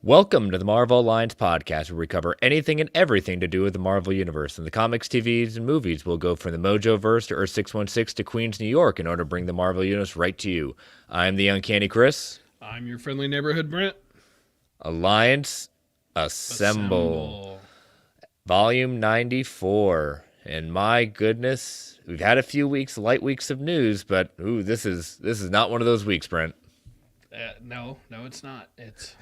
Welcome to the Marvel Alliance podcast, where we cover anything and everything to do with the Marvel Universe. In the comics, TVs, and movies, we'll go from the Mojoverse to Earth 616 to Queens, New York, in order to bring the Marvel Universe right to you. I'm the Uncanny Chris. I'm your friendly neighborhood Brent. Alliance Assemble. Volume 94. And my goodness, we've had a few light weeks of news, but this is not one of those weeks, Brent. No, it's not.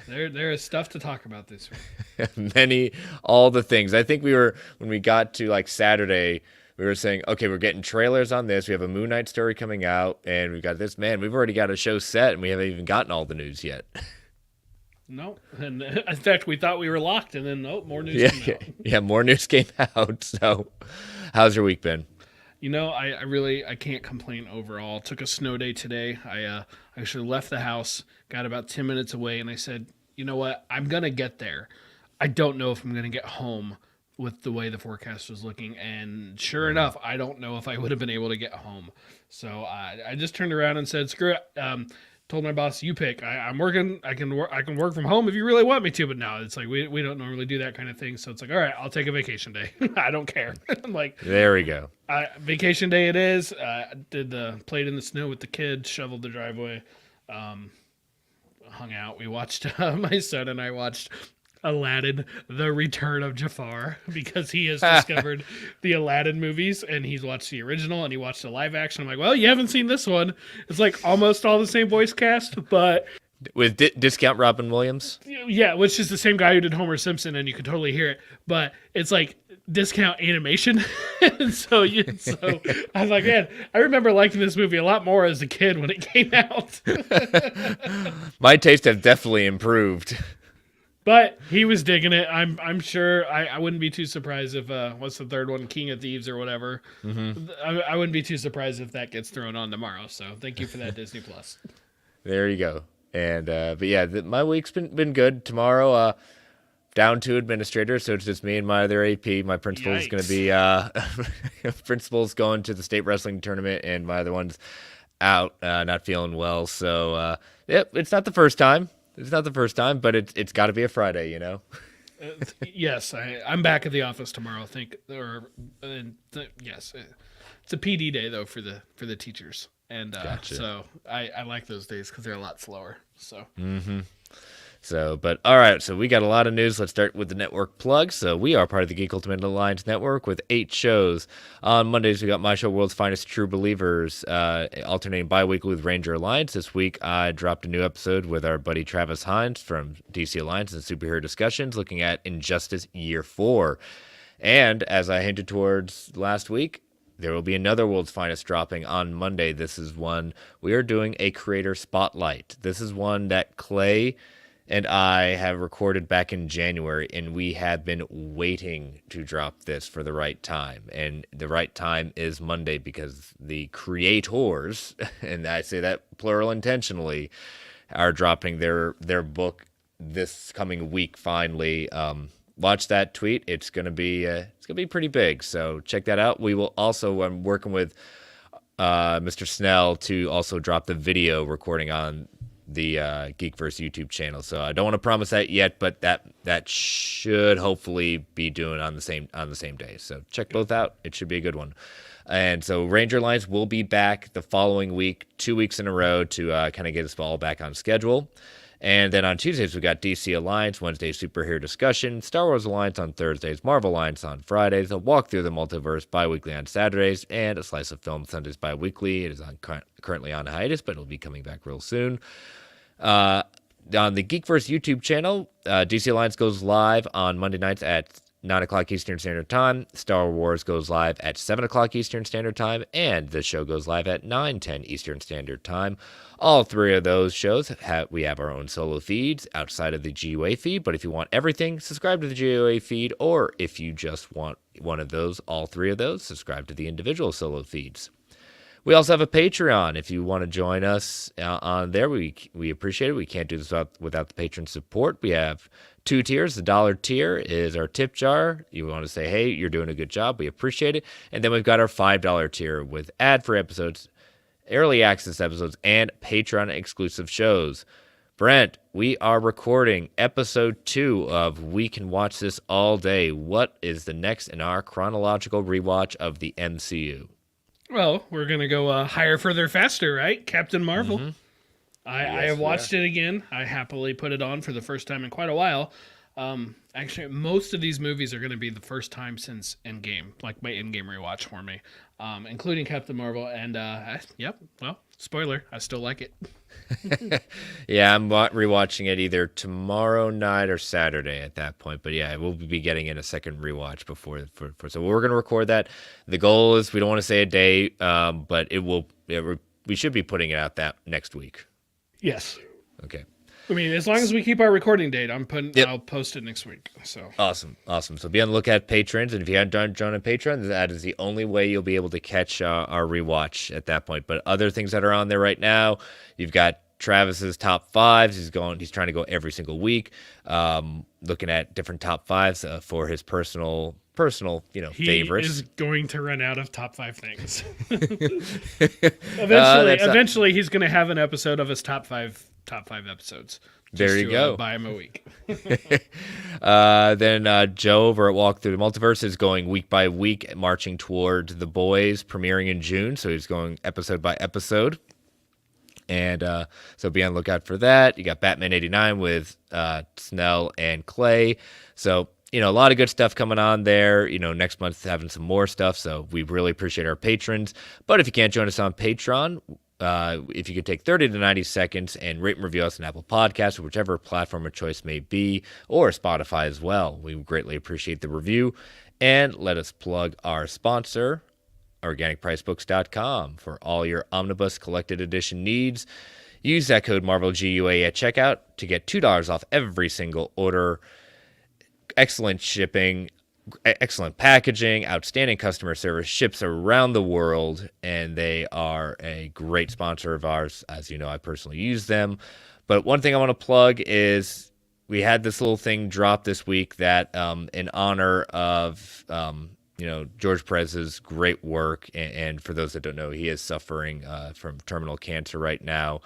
There is stuff to talk about this week. All the things. I think when we got to like Saturday, we were saying, okay, we're getting trailers on this. We have a Moon Knight story coming out, and we've got this. Man, we've already got a show set, and we haven't even gotten all the news yet. No, and in fact, we thought we were locked, and then more news came out. Yeah, more news came out. So, how's your week been? You know, I can't complain overall. Took a snow day today. I actually left the house, got about 10 minutes away, and I said, you know what? I'm going to get there. I don't know if I'm going to get home with the way the forecast was looking. And sure enough, I don't know if I would have been able to get home. So I just turned around and said, screw it. Told my boss, you pick. I'm working. I can work from home if you really want me to. But no, it's like we don't normally do that kind of thing. So it's like, all right, I'll take a vacation day. I don't care. I'm like, there we go. Vacation day it is. Played in the snow with the kids, shoveled the driveway, hung out. We watched. My son and I watched Aladdin: The Return of Jafar, because he has discovered the Aladdin movies, and he's watched the original and he watched the live action. I'm like, well, you haven't seen this one. It's like almost all the same voice cast, but with discount Robin Williams. Yeah, which is the same guy who did Homer Simpson, and you could totally hear it. But it's like discount animation. so I was like, man, I remember liking this movie a lot more as a kid when it came out. My taste has definitely improved. But he was digging it. I'm sure. I wouldn't be too surprised if what's the third one, King of Thieves or whatever. Mm-hmm. I wouldn't be too surprised if that gets thrown on tomorrow. So thank you for that, Disney Plus. There you go. And but yeah, my week's been good. Tomorrow, down to administrator, so it's just me and my other AP. My principal is going to be principal's going to the state wrestling tournament, and my other one's out, not feeling well. So it's not the first time. It's not the first time, but it's got to be a Friday, you know? Yes, I'm back at the office tomorrow. Yes, it's a PD day though for the teachers, and gotcha. So I like those days because they're a lot slower. So. Mm-hmm. So, but all right, so we got a lot of news. Let's start with the network plug. So we are part of the Geek Ultimate Alliance Network with 8 shows. On Mondays, we got my show, World's Finest True Believers, alternating bi-weekly with Ranger Alliance. This week, I dropped a new episode with our buddy Travis Hines from DC Alliance and Superhero Discussions, looking at Injustice Year 4. And as I hinted towards last week, there will be another World's Finest dropping on Monday. This is one, we are doing a creator spotlight. This is one that Clay and I have recorded back in January, and we have been waiting to drop this for the right time. And the right time is Monday, because the creators, and I say that plural intentionally, are dropping their book this coming week finally. Watch that tweet. It's gonna be pretty big. So check that out. We will also, I'm working with Mr. Snell to also drop the video recording on the Geekverse YouTube channel. So I don't want to promise that yet, but that should hopefully be doing on the same day. So check both out. It should be a good one. And so Ranger Alliance will be back the following week, 2 weeks in a row, to kind of get us all back on schedule. And then on Tuesdays, we got DC Alliance, Wednesday Superhero Discussion, Star Wars Alliance on Thursdays, Marvel Alliance on Fridays, a walk through the multiverse bi-weekly on Saturdays, and a slice of film Sundays bi-weekly. It is currently on hiatus, but it'll be coming back real soon. On the Geekverse YouTube channel, DC Alliance goes live on Monday nights at 9 o'clock Eastern Standard Time. Star Wars goes live at 7 o'clock Eastern Standard Time, and the show goes live at 9:10 Eastern Standard Time. All 3 of those shows, we have our own solo feeds outside of the GUA feed, but if you want everything, subscribe to the GUA feed, or if you just want one of those, all 3 of those, subscribe to the individual solo feeds. We also have a Patreon. If you want to join us on there, we appreciate it. We can't do this without the patron support. We have 2 tiers. The $1 tier is our tip jar. You want to say, hey, you're doing a good job. We appreciate it. And then we've got our $5 tier with ad-free episodes, early access episodes, and Patreon exclusive shows. Brent, we are recording episode 2 of We Can Watch This All Day. What is the next in our chronological rewatch of the MCU? Well, we're going to go higher, further, faster, right? Captain Marvel. Mm-hmm. I have watched it again. I happily put it on for the first time in quite a while. Actually, most of these movies are going to be the first time since Endgame, like my Endgame rewatch for me, including Captain Marvel. And, yep, well, spoiler, I still like it. Yeah, I'm rewatching it either tomorrow night or Saturday at that point. But yeah, we'll be getting in a second rewatch before. So we're going to record that. The goal is we don't want to say a day, but we should be putting it out that next week. Yes. Okay. I mean, as long as we keep our recording date, I'll post it next week. So awesome. So be on the lookout at patrons, and if you haven't joined on Patreon, that is the only way you'll be able to catch our rewatch at that point. But other things that are on there right now, you've got Travis's top fives. He's trying to go every single week, looking at different top fives for his personal, favorites. He is going to run out of top 5 things. Eventually, he's going to have an episode of his top five episodes. There you go. Buy him a week. Then Joe over at Walk Through the Multiverse is going week by week, marching towards The Boys premiering in June. So he's going episode by episode. And so be on the lookout for that. You got Batman 89 with Snell and Clay. So, a lot of good stuff coming on there. Next month having some more stuff. So we really appreciate our patrons. But if you can't join us on Patreon, if you could take 30 to 90 seconds and rate and review us on Apple Podcasts or whichever platform of choice may be, or Spotify as well, we greatly appreciate the review. And let us plug our sponsor, OrganicPriceBooks.com, for all your Omnibus Collected Edition needs. Use that code MarvelGUA at checkout to get $2 off every single order. Excellent shipping, excellent packaging, outstanding customer service, ships around the world, and they are a great sponsor of ours. As you know, I personally use them. But one thing I want to plug is we had this little thing drop this week that in honor of George Perez's great work, and for those that don't know, he is suffering from terminal cancer right now.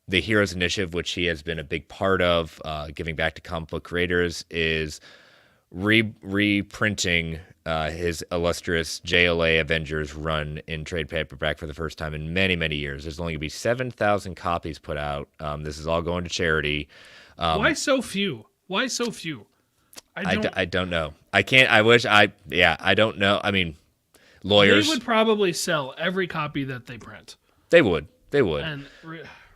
The Heroes Initiative, which he has been a big part of, giving back to comic book creators, is reprinting his illustrious JLA Avengers run in trade paperback for the first time in many, many years. There's only going to be 7,000 copies put out. This is all going to charity. Why so few? I don't know. I don't know. I mean, lawyers. They would probably sell every copy that they print. They would. And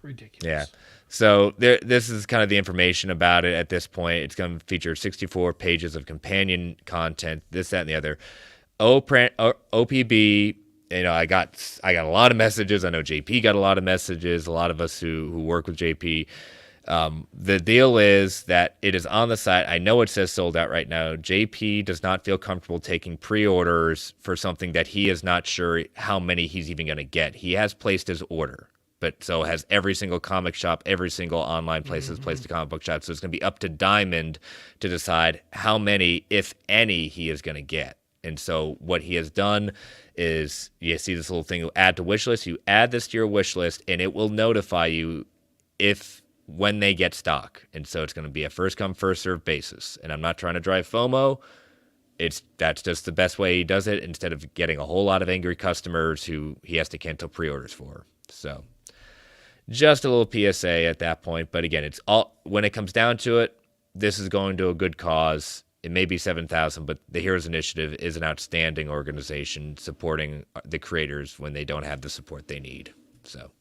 ridiculous. Yeah. So this is kind of the information about it at this point. It's going to feature 64 pages of companion content, this, that, and the other. OPB, I got a lot of messages. I know JP got a lot of messages, a lot of us who work with JP. The deal is that it is on the site. I know it says sold out right now. JP does not feel comfortable taking pre-orders for something that he is not sure how many he's even going to get. He has placed his order, but so has every single comic shop, every single online place has placed a comic book shop. So it's going to be up to Diamond to decide how many, if any, he is going to get. And so what he has done is, you see this little thing, add to wish list. You add this to your wish list, and it will notify you when they get stock. And so it's going to be a first come, first served basis. And I'm not trying to drive FOMO. That's just the best way he does it, instead of getting a whole lot of angry customers who he has to cancel pre-orders for. So just a little PSA at that point. But again, it's all, when it comes down to it, this is going to a good cause. It may be 7,000, but the Heroes Initiative is an outstanding organization supporting the creators when they don't have the support they need. So,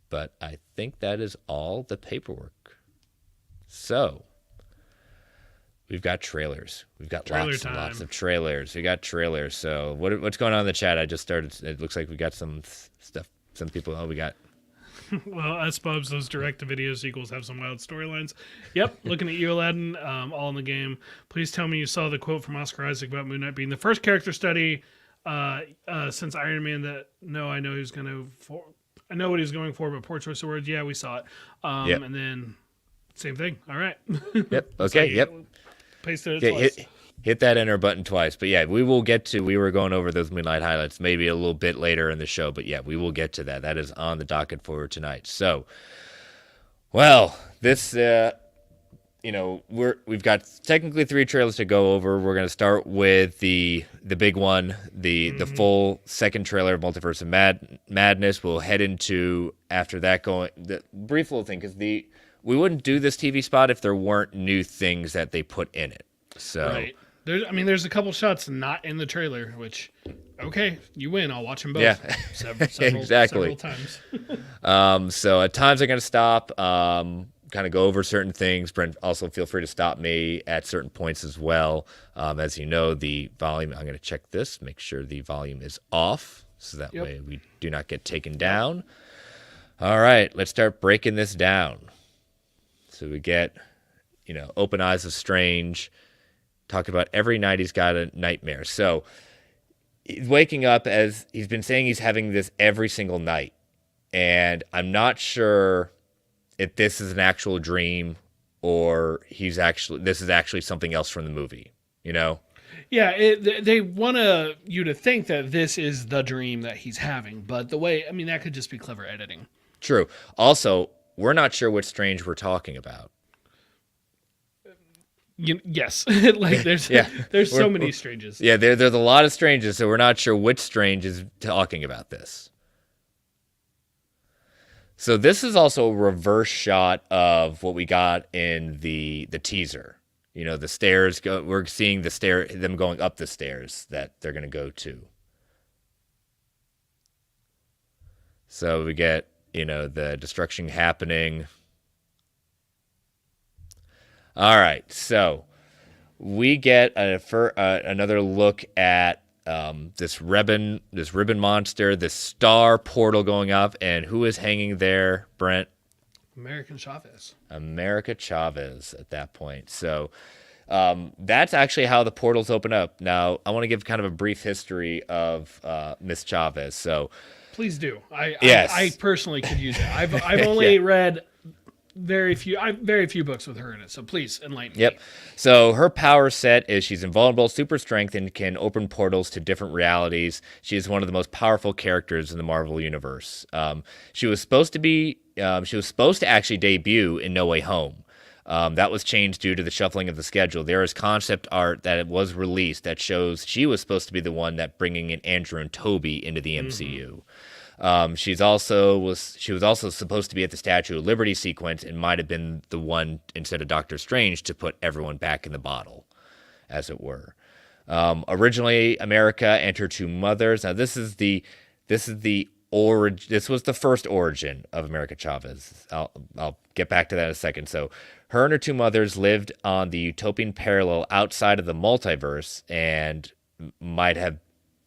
but I think that is all the paperwork. So we've got trailers. We've got lots and lots of trailers. We got trailers. So what's going on in the chat? I just started. It looks like we got some stuff. Some people. Oh, we got. Well, SPubs, those direct-to-video sequels have some wild storylines. Yep, looking at you, Aladdin, all in the game. Please tell me you saw the quote from Oscar Isaac about Moon Knight being the first character study since Iron Man that, no, I know he's going to... I know what he's going for, but poor choice of words. Yeah, we saw it. Yep. And then, same thing. All right. Yep, okay, yep. Pasted it twice. Hit that enter button twice. But yeah, we will get to, we were going over those Moonlight highlights maybe a little bit later in the show. But yeah, we will get to that. That is on the docket for tonight. So Well, this we've got technically 3 trailers to go over. We're gonna start with the big one, the full second trailer of Multiverse of Madness. We'll head into after that going the brief little thing because we wouldn't do this TV spot if there weren't new things that they put in it. So Right. There's a couple shots not in the trailer, which, okay, you win. I'll watch them both. Yeah. Exactly. Several times. So at times I'm going to stop, kind of go over certain things. Brent, also feel free to stop me at certain points as well. As you know, the volume, I'm going to check this, make sure the volume is off so that way we do not get taken down. All right, let's start breaking this down. So we get, Open Eyes of Strange, talking about every night he's got a nightmare. So he's waking up as he's been saying he's having this every single night. And I'm not sure if this is an actual dream or this is actually something else from the movie, Yeah, they want you to think that this is the dream that he's having, but that could just be clever editing. True. Also, we're not sure which Strange we're talking about. Yes, there's so many Stranges. Yeah, there's a lot of Stranges, so we're not sure which Strange is talking about this. So this is also a reverse shot of what we got in the teaser. The stairs we're seeing them going up the stairs that they're going to go to. So we get, the destruction happening. All right, so we get another look at this ribbon monster, this star portal going up, and who is hanging there, Brent? America Chavez at that point. So that's actually how the portals open up. Now, I want to give kind of a brief history of Miss Chavez. So please do. Yes. I personally could use it. I've only read very few books with her in it, so please enlighten me. Yep. So her power set is she's invulnerable, super strength, and can open portals to different realities. She is one of the most powerful characters in the Marvel universe. She was supposed to actually debut in No Way Home. That was changed due to the shuffling of the schedule. There is concept art that was released that shows she was supposed to be the one that bringing in Andrew and Toby into the MCU. She was also supposed to be at the Statue of Liberty sequence and might have been the one instead of Doctor Strange to put everyone back in the bottle, as it were. Originally, America and her 2 mothers. Now this was the first origin of America Chavez. I'll get back to that in a second. So her and her 2 mothers lived on the utopian parallel outside of the multiverse and might have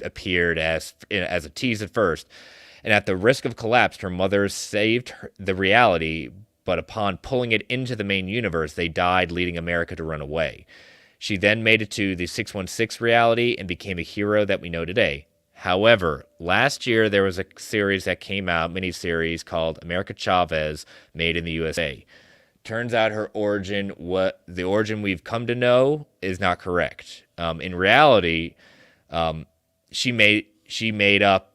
appeared as a tease at first. And at the risk of collapse, her mother saved the reality, but upon pulling it into the main universe, they died, leading America to run away. She then made it to the 616 reality and became a hero that we know today. However, last year there was a series that came out, miniseries called America Chavez, Made in the USA. Turns out the origin we've come to know is not correct. In reality, she made up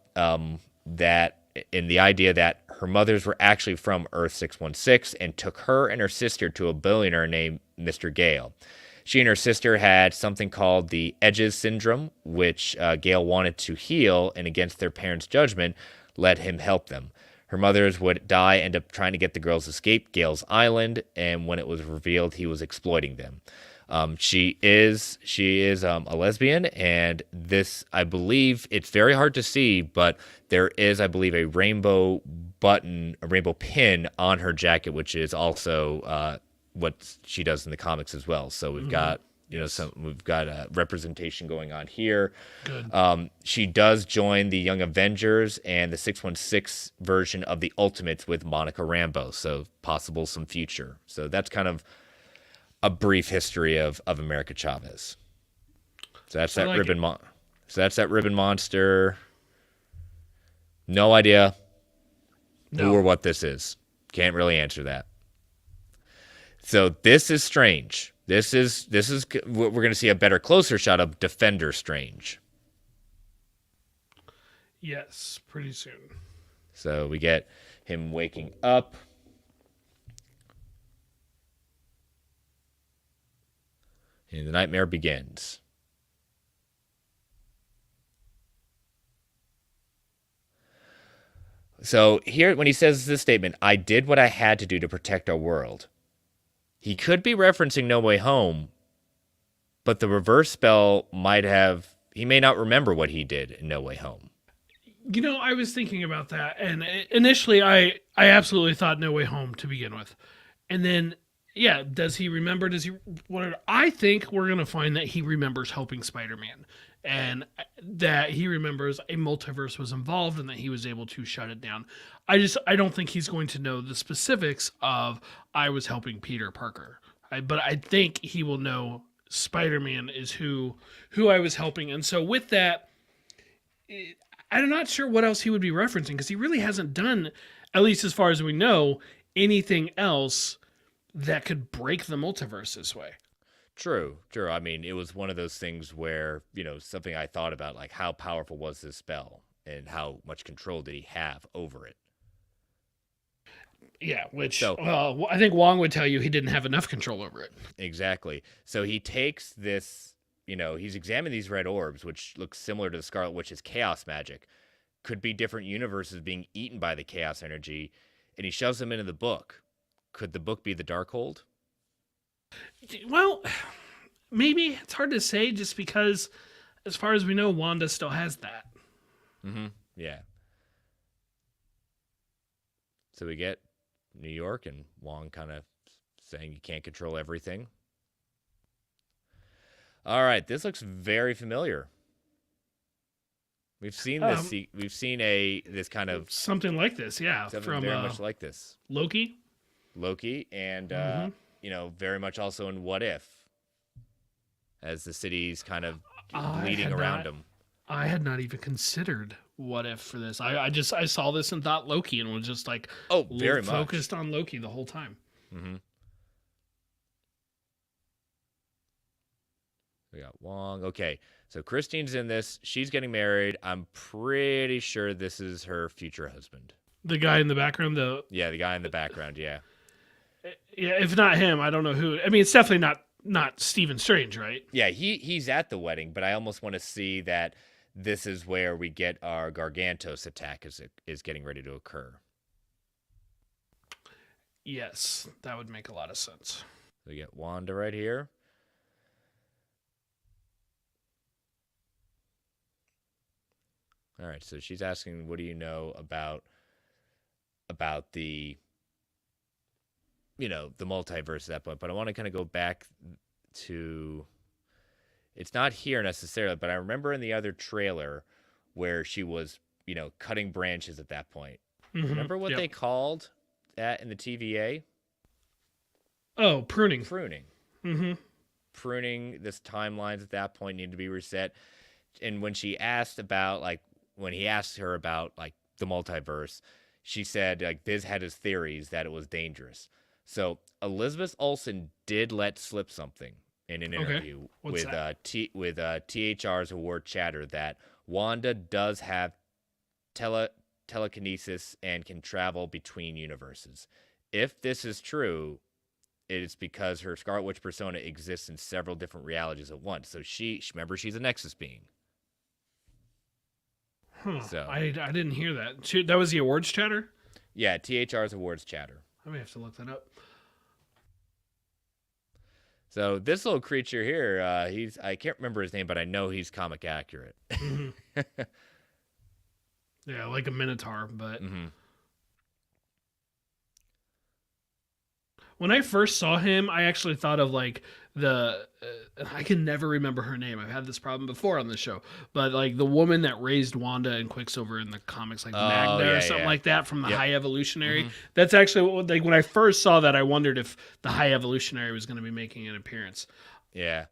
that in the idea that her mothers were actually from Earth 616 and took her and her sister to a billionaire named Mr. Gale. She and her sister had something called the Edges syndrome, which Gale wanted to heal, and against their parents' judgment, let him help them. Her mothers would die, end up trying to get the girls to escape Gale's island, and when it was revealed he was exploiting them. She is a lesbian, and this, I believe, it's very hard to see, but there is, I believe, a rainbow pin on her jacket, which is also what she does in the comics as well. So we've got we've got a representation going on here. Good. She does join the Young Avengers and the 616 version of the Ultimates with Monica Rambeau. So possible some future. So that's kind of a brief history of America Chavez. So that's that ribbon. So that's that ribbon monster. No idea who or what this is. Can't really answer that. So this is Strange. This is we're going to see a better, closer shot of Defender Strange. Yes, pretty soon. So we get him waking up. And the nightmare begins. So here, when he says this statement, I did what I had to do to protect our world. He could be referencing No Way Home, but the reverse spell might have, he may not remember what he did in No Way Home. You know, I was thinking about that, and initially I absolutely thought No Way Home to begin with. And then, yeah, does he remember? Does he, what? I think we're going to find that he remembers helping Spider-Man, and that he remembers a multiverse was involved and that he was able to shut it down. I don't think he's going to know the specifics of I was helping Peter Parker. But I think he will know Spider-Man is who I was helping. And so with that, I'm not sure what else he would be referencing, because he really hasn't done, at least as far as we know, anything else that could break the multiverse this way. True. I mean, it was one of those things where, something I thought about, like how powerful was this spell and how much control did he have over it? Yeah, which I think Wong would tell you he didn't have enough control over it. Exactly. So he takes this, he's examined these red orbs, which looks similar to the Scarlet Witch's chaos magic. Could be different universes being eaten by the chaos energy, and he shoves them into the book. Could the book be the Darkhold? Well, maybe. It's hard to say, just because, as far as we know, Wanda still has that. Mm-hmm. Yeah. So we get New York and Wong kind of saying you can't control everything. All right, this looks very familiar. We've seen this. We've seen this kind of something like this, yeah, from very much like this. Loki, and very much also in What If, as the city's kind of bleeding around him. I had not even considered What If for this. I saw this and thought Loki, and was just like, very focused on Loki the whole time. Mm-hmm. We got Wong. Okay, so Christine's in this. She's getting married. I'm pretty sure this is her future husband. The guy in the background, the guy in the background, yeah. Yeah, if not him, I don't know who. I mean, it's definitely not Stephen Strange, right? Yeah, he's at the wedding, but I almost want to see that this is where we get our Gargantos attack as it is getting ready to occur. Yes, that would make a lot of sense. We get Wanda right here. All right, so she's asking, what do you know about the the multiverse at that point? But I want to kind of go back to, it's not here necessarily, but I remember in the other trailer where she was, cutting branches at that point. Mm-hmm. Remember what they called that in the TVA? Oh, pruning. Mm-hmm. Pruning. This timelines at that point needed to be reset. And when she asked about, when he asked her about, the multiverse, she said, Biz had his theories that it was dangerous. So Elizabeth Olsen did let slip something in an interview with THR's award chatter, that Wanda does have telekinesis and can travel between universes. If this is true, it is because her Scarlet Witch persona exists in several different realities at once. So remember, she's a Nexus being. Huh. So I didn't hear that. That was the awards chatter? Yeah, THR's awards chatter. I may have to look that up. So this little creature here, I can't remember his name, but I know he's comic accurate. Mm-hmm. Yeah, like a Minotaur, but... Mm-hmm. When I first saw him, I actually thought of I can never remember her name. I've had this problem before on the show, but the woman that raised Wanda and Quicksilver in the comics, Magda or something like that, from the High Evolutionary. Mm-hmm. That's actually when I first saw that, I wondered if the High Evolutionary was going to be making an appearance. Yeah.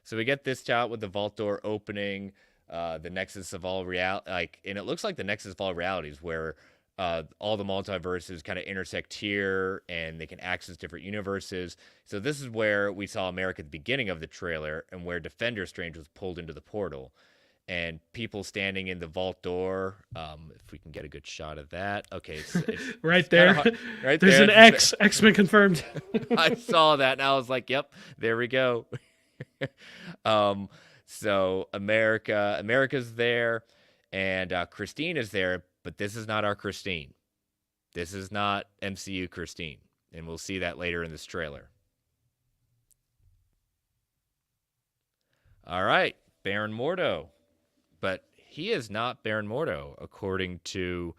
So we get this shot with the vault door opening, the Nexus of all reality, and it looks like the Nexus of all realities, where all the multiverses kind of intersect here, and they can access different universes. So this is where we saw America at the beginning of the trailer, and where Defender Strange was pulled into the portal, and people standing in the vault door. If we can get a good shot of that. Okay, it's right there. Right there's an X. X-Men confirmed. I saw that, and I was like, "Yep, there we go." um, so America's there, and Christine is there, but this is not our Christine. This is not MCU Christine, and we'll see that later in this trailer. All right, Baron Mordo, but he is not Baron Mordo, according to,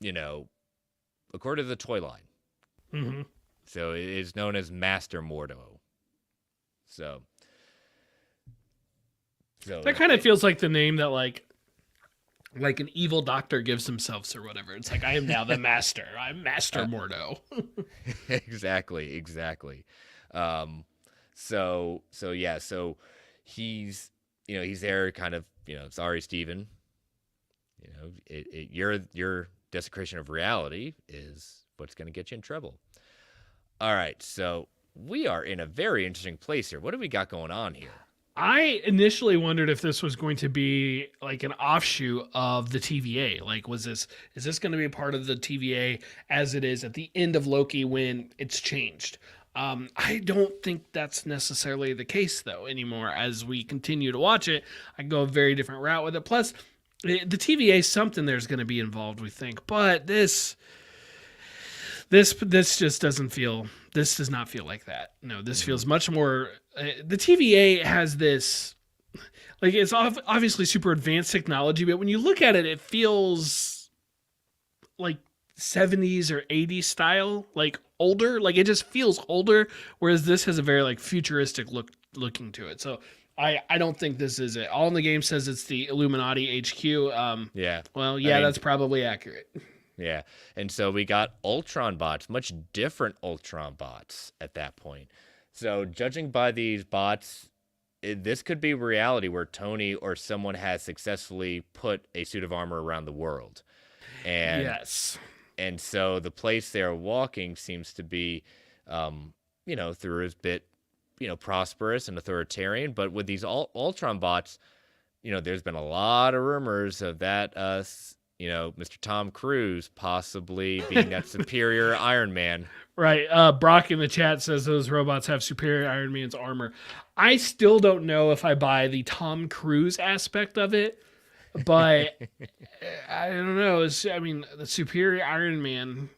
you know, according to the toy line. Mm-hmm. So it is known as Master Mordo. So that kind of feels like the name that like an evil doctor gives himself or whatever. It's like, I am now the master. I'm Master Mordo. exactly. So yeah, so he's he's there kind of, sorry, Steven. Your desecration of reality is what's going to get you in trouble. All right, so we are in a very interesting place here. What do we got going on here? I initially wondered if this was going to be like an offshoot of the TVA. Like, is this going to be a part of the TVA as it is at the end of Loki when it's changed? I don't think that's necessarily the case though anymore. As we continue to watch it, I go a very different route with it. Plus, the TVA is something there's going to be involved, we think, but this just doesn't feel. This does not feel like that. No, this feels much more. The TVA has this, like, it's obviously super advanced technology, but when you look at it, it feels like 70s or 80s style, like older. Like, it just feels older, whereas this has a very like futuristic looking to it. So I don't think this is it. All in the game says it's the Illuminati HQ. Yeah. Well, yeah, that's probably accurate. Yeah. And so we got Ultron bots, much different Ultron bots at that point. So judging by these bots, this could be reality where Tony or someone has successfully put a suit of armor around the world. And yes. And so the place they're walking seems to be, through a bit, prosperous and authoritarian. But with these Ultron bots, there's been a lot of rumors of that, Mr. Tom Cruise possibly being that superior Iron Man. Right. Brock in the chat says those robots have superior Iron Man's armor. I still don't know if I buy the Tom Cruise aspect of it, but I don't know. The superior Iron Man,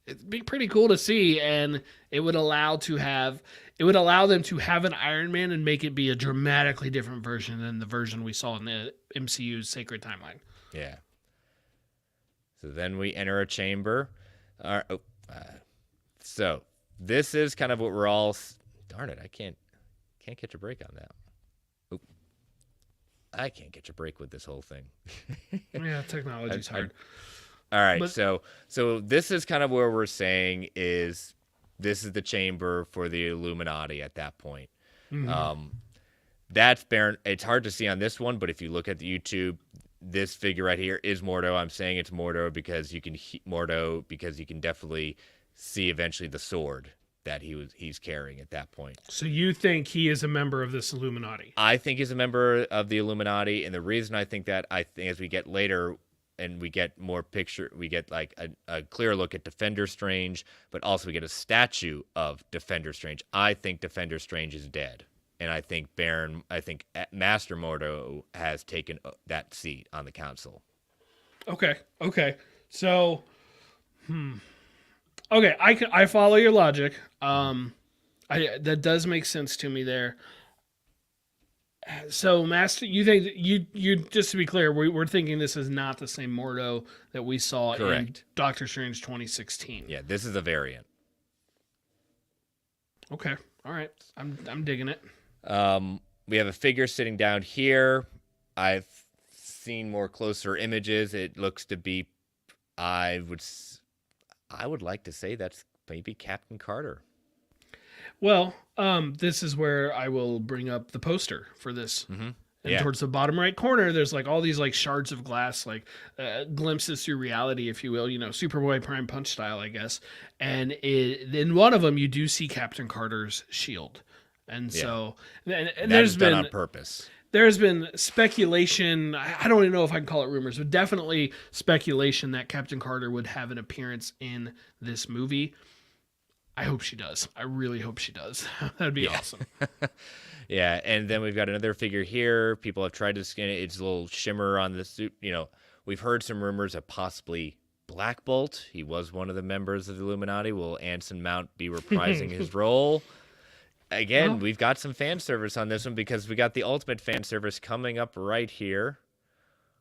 it'd be pretty cool to see, and it would allow them to have an Iron Man and make it be a dramatically different version than the version we saw in the MCU's Sacred Timeline. Yeah. So then we enter a chamber. So this is kind of what we're all. Darn it! I can't catch a break on that. Oop. I can't catch a break with this whole thing. Yeah, technology's hard. All right, so this is kind of where we're saying is this is the chamber for the Illuminati at that point. Mm-hmm. That's Baron. It's hard to see on this one, but if you look at the YouTube, this figure right here is Mordo. I'm saying it's Mordo because you can definitely see eventually the sword that he's carrying at that point. So you think he is a member of this Illuminati? I think he's a member of the Illuminati, and the reason I think that, I think as we get later and we get more we get like a clear look at Defender Strange, but also we get a statue of Defender Strange. I think Defender Strange is dead. And I think Master Mordo has taken that seat on the council. Okay. So, okay, I follow your logic. That does make sense to me there. So, Master, you think you just to be clear, we're thinking this is not the same Mordo that we saw in Doctor Strange 2016. Yeah, this is a variant. Okay, all right, I'm digging it. We have a figure sitting down here. I've seen more closer images. It looks to be, I would like to say that's maybe Captain Carter. Well, this is where I will bring up the poster for this. Mm-hmm. And towards the bottom right corner, there's like all these like shards of glass, like glimpses through reality, if you will, Superboy Prime Punch style, I guess. And in one of them, you do see Captain Carter's shield. And so and there's been done on purpose. There's been speculation. I don't even know if I can call it rumors, but definitely speculation that Captain Carter would have an appearance in this movie. I hope she does. I really hope she does. That'd be awesome. Yeah, and then we've got another figure here. People have tried to skin it. It's a little shimmer on the suit. We've heard some rumors of possibly Black Bolt. He was one of the members of the Illuminati. Will Anson Mount be reprising his role? Again, we've got some fan service on this one because we got the ultimate fan service coming up right here.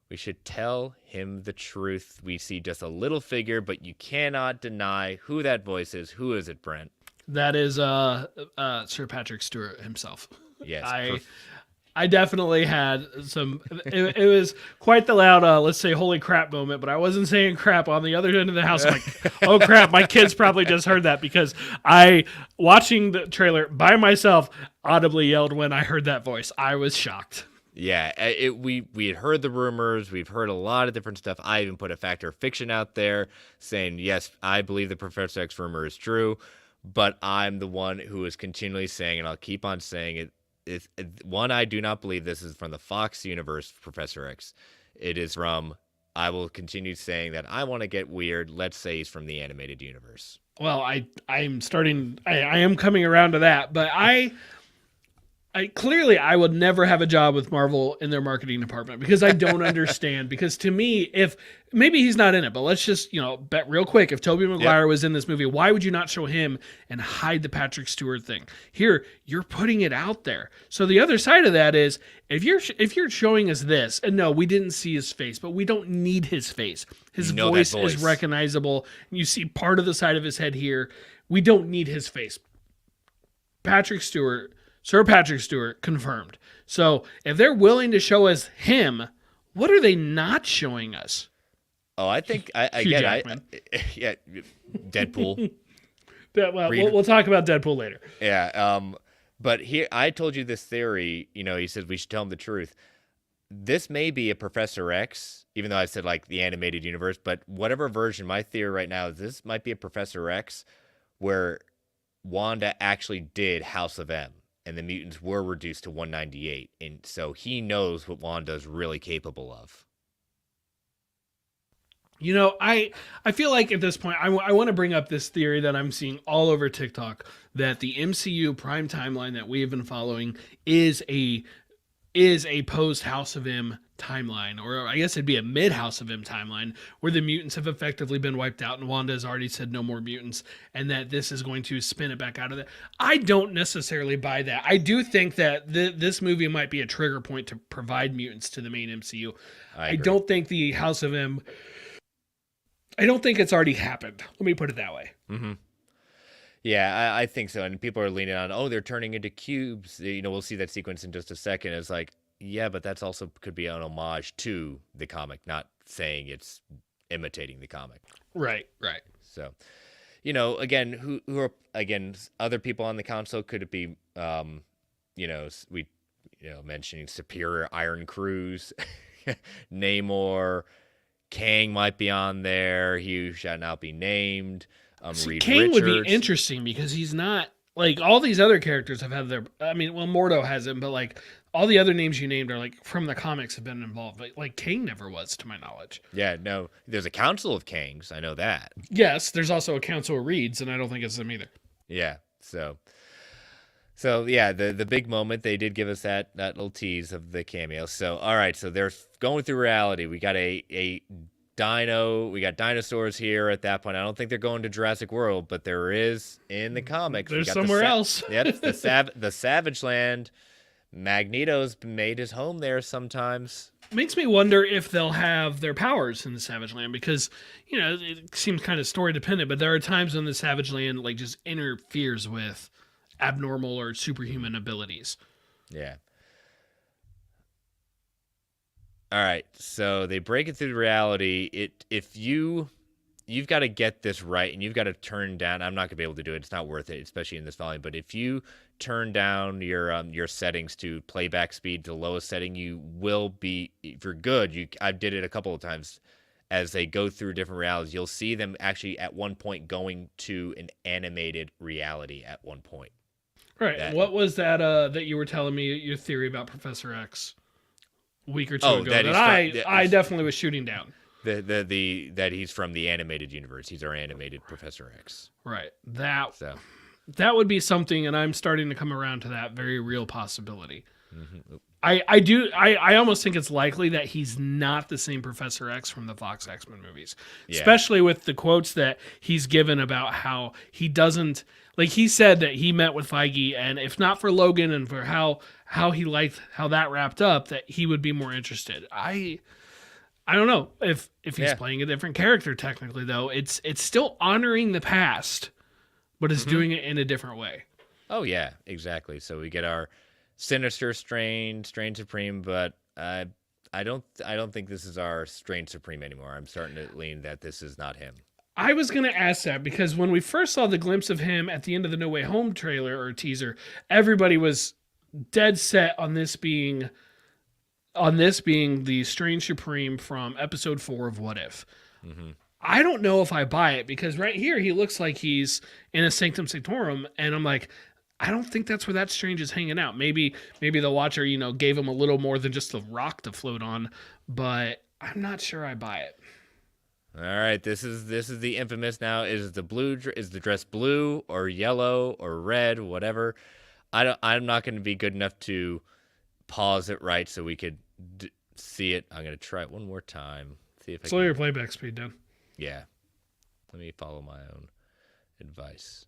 We should tell him the truth. We see just a little figure, but you cannot deny who that voice is. Who is it, Brent? That is Sir Patrick Stewart himself. Yes. I definitely had some. It was quite the loud, let's say, holy crap moment. But I wasn't saying crap on the other end of the house. I'm like, oh crap! My kids probably just heard that because I, watching the trailer by myself, audibly yelled when I heard that voice. I was shocked. Yeah, we had heard the rumors. We've heard a lot of different stuff. I even put a factor of fiction out there saying, yes, I believe the Professor X rumor is true, but I'm the one who is continually saying, and I'll keep on saying it. One, I do not believe this is from the Fox universe, Professor X. It is from, I will continue saying that I want to get weird. Let's say he's from the animated universe. Well, I am coming around to that, but I clearly I would never have a job with Marvel in their marketing department because I don't understand. Because to me, if maybe he's not in it, but let's just bet real quick. If Tobey Maguire was in this movie, why would you not show him and hide the Patrick Stewart thing? Here, you're putting it out there. So the other side of that is if you're showing us this, and no, we didn't see his face, but we don't need his face. His voice is recognizable. You see part of the side of his head here. We don't need his face. Sir Patrick Stewart, confirmed. So if they're willing to show us him, what are they not showing us? Oh, I think yeah, Deadpool. We'll talk about Deadpool later. Yeah, but here I told you this theory. He said we should tell him the truth. This may be a Professor X, even though I said like the animated universe. But whatever version, my theory right now is this might be a Professor X, where Wanda actually did House of M. And the mutants were reduced to 198. And so he knows what Wanda's really capable of. I feel like at this point, I want to bring up this theory that I'm seeing all over TikTok that the MCU prime timeline that we have been following is a post House of M timeline, or I guess it'd be a mid House of M timeline where the mutants have effectively been wiped out and Wanda has already said no more mutants, and that this is going to spin it back out of that. I don't necessarily buy that. I do think that this movie might be a trigger point to provide mutants to the main MCU. I don't think the House of M, I don't think it's already happened. Let me put it that way. Mm-hmm. Yeah, I think so. And people are leaning on, they're turning into cubes. We'll see that sequence in just a second. It's like, yeah, but that's also could be an homage to the comic, not saying it's imitating the comic. Right. So, again, who are other people on the council? Could it be, mentioning Superior Iron Cruz, Namor, Kang might be on there. He shall not be named. Reed Kang Richards would be interesting because he's not like all these other characters have had their. I mean, well, Mordo hasn't, but like all the other names you named are like from the comics have been involved. But like Kang never was, to my knowledge. Yeah, no. There's a council of Kangs. I know that. Yes, there's also a council of Reeds, and I don't think it's them either. Yeah. So yeah, the big moment, they did give us that little tease of the cameo. So all right, so they're going through reality. We got a dino. We got dinosaurs here at that point. I don't think they're going to Jurassic World, but there is in the comics. There's somewhere else. Yep, the Savage Land. Magneto's made his home there sometimes. Makes me wonder if they'll have their powers in the Savage Land because, it seems kind of story dependent, but there are times when the Savage Land like just interferes with abnormal or superhuman abilities. Yeah. All right, so they break it through reality. If you've got to get this right, and you've got to turn down. I'm not gonna be able to do it. It's not worth it, especially in this volume. But if you turn down your settings to playback speed to the lowest setting, you will be. If you're good, I did it a couple of times. As they go through different realities, you'll see them actually at one point going to an animated reality at one point. Right. What was that that you were telling me your theory about Professor X? A week or two ago that I definitely was shooting down. the that he's from the animated universe. He's our animated Professor X. Right. So That would be something, and I'm starting to come around to that very real possibility. mm-hmm. I almost think it's likely that he's not the same Professor X from the Fox X-Men movies, especially with the quotes that he's given about how he doesn't, like he said that he met with Feige, and if not for Logan and for how he liked how that wrapped up, that he would be more interested. I don't know if he's playing a different character technically though. It's still honoring the past, but it's doing it in a different way. Oh yeah, exactly. So we get our Sinister Strange Supreme, but I don't think this is our Strange Supreme anymore. I'm starting to lean that this is not him. I was going to ask that because when we first saw the glimpse of him at the end of the No Way Home trailer or teaser, everybody was dead set on this being the Strange Supreme from episode 4 of What If. Mm-hmm. I don't know if I buy it because right here he looks like he's in a Sanctum Sanctorum, and I'm like, I don't think that's where that Strange is hanging out. Maybe the Watcher, gave him a little more than just a rock to float on, but I'm not sure I buy it. All right, this is the infamous now. Is the dress blue or yellow or red, whatever? I'm not going to be good enough to pause it right so we could see it. I'm going to try it one more time. See if I slow your playback speed down. Yeah. Let me follow my own advice.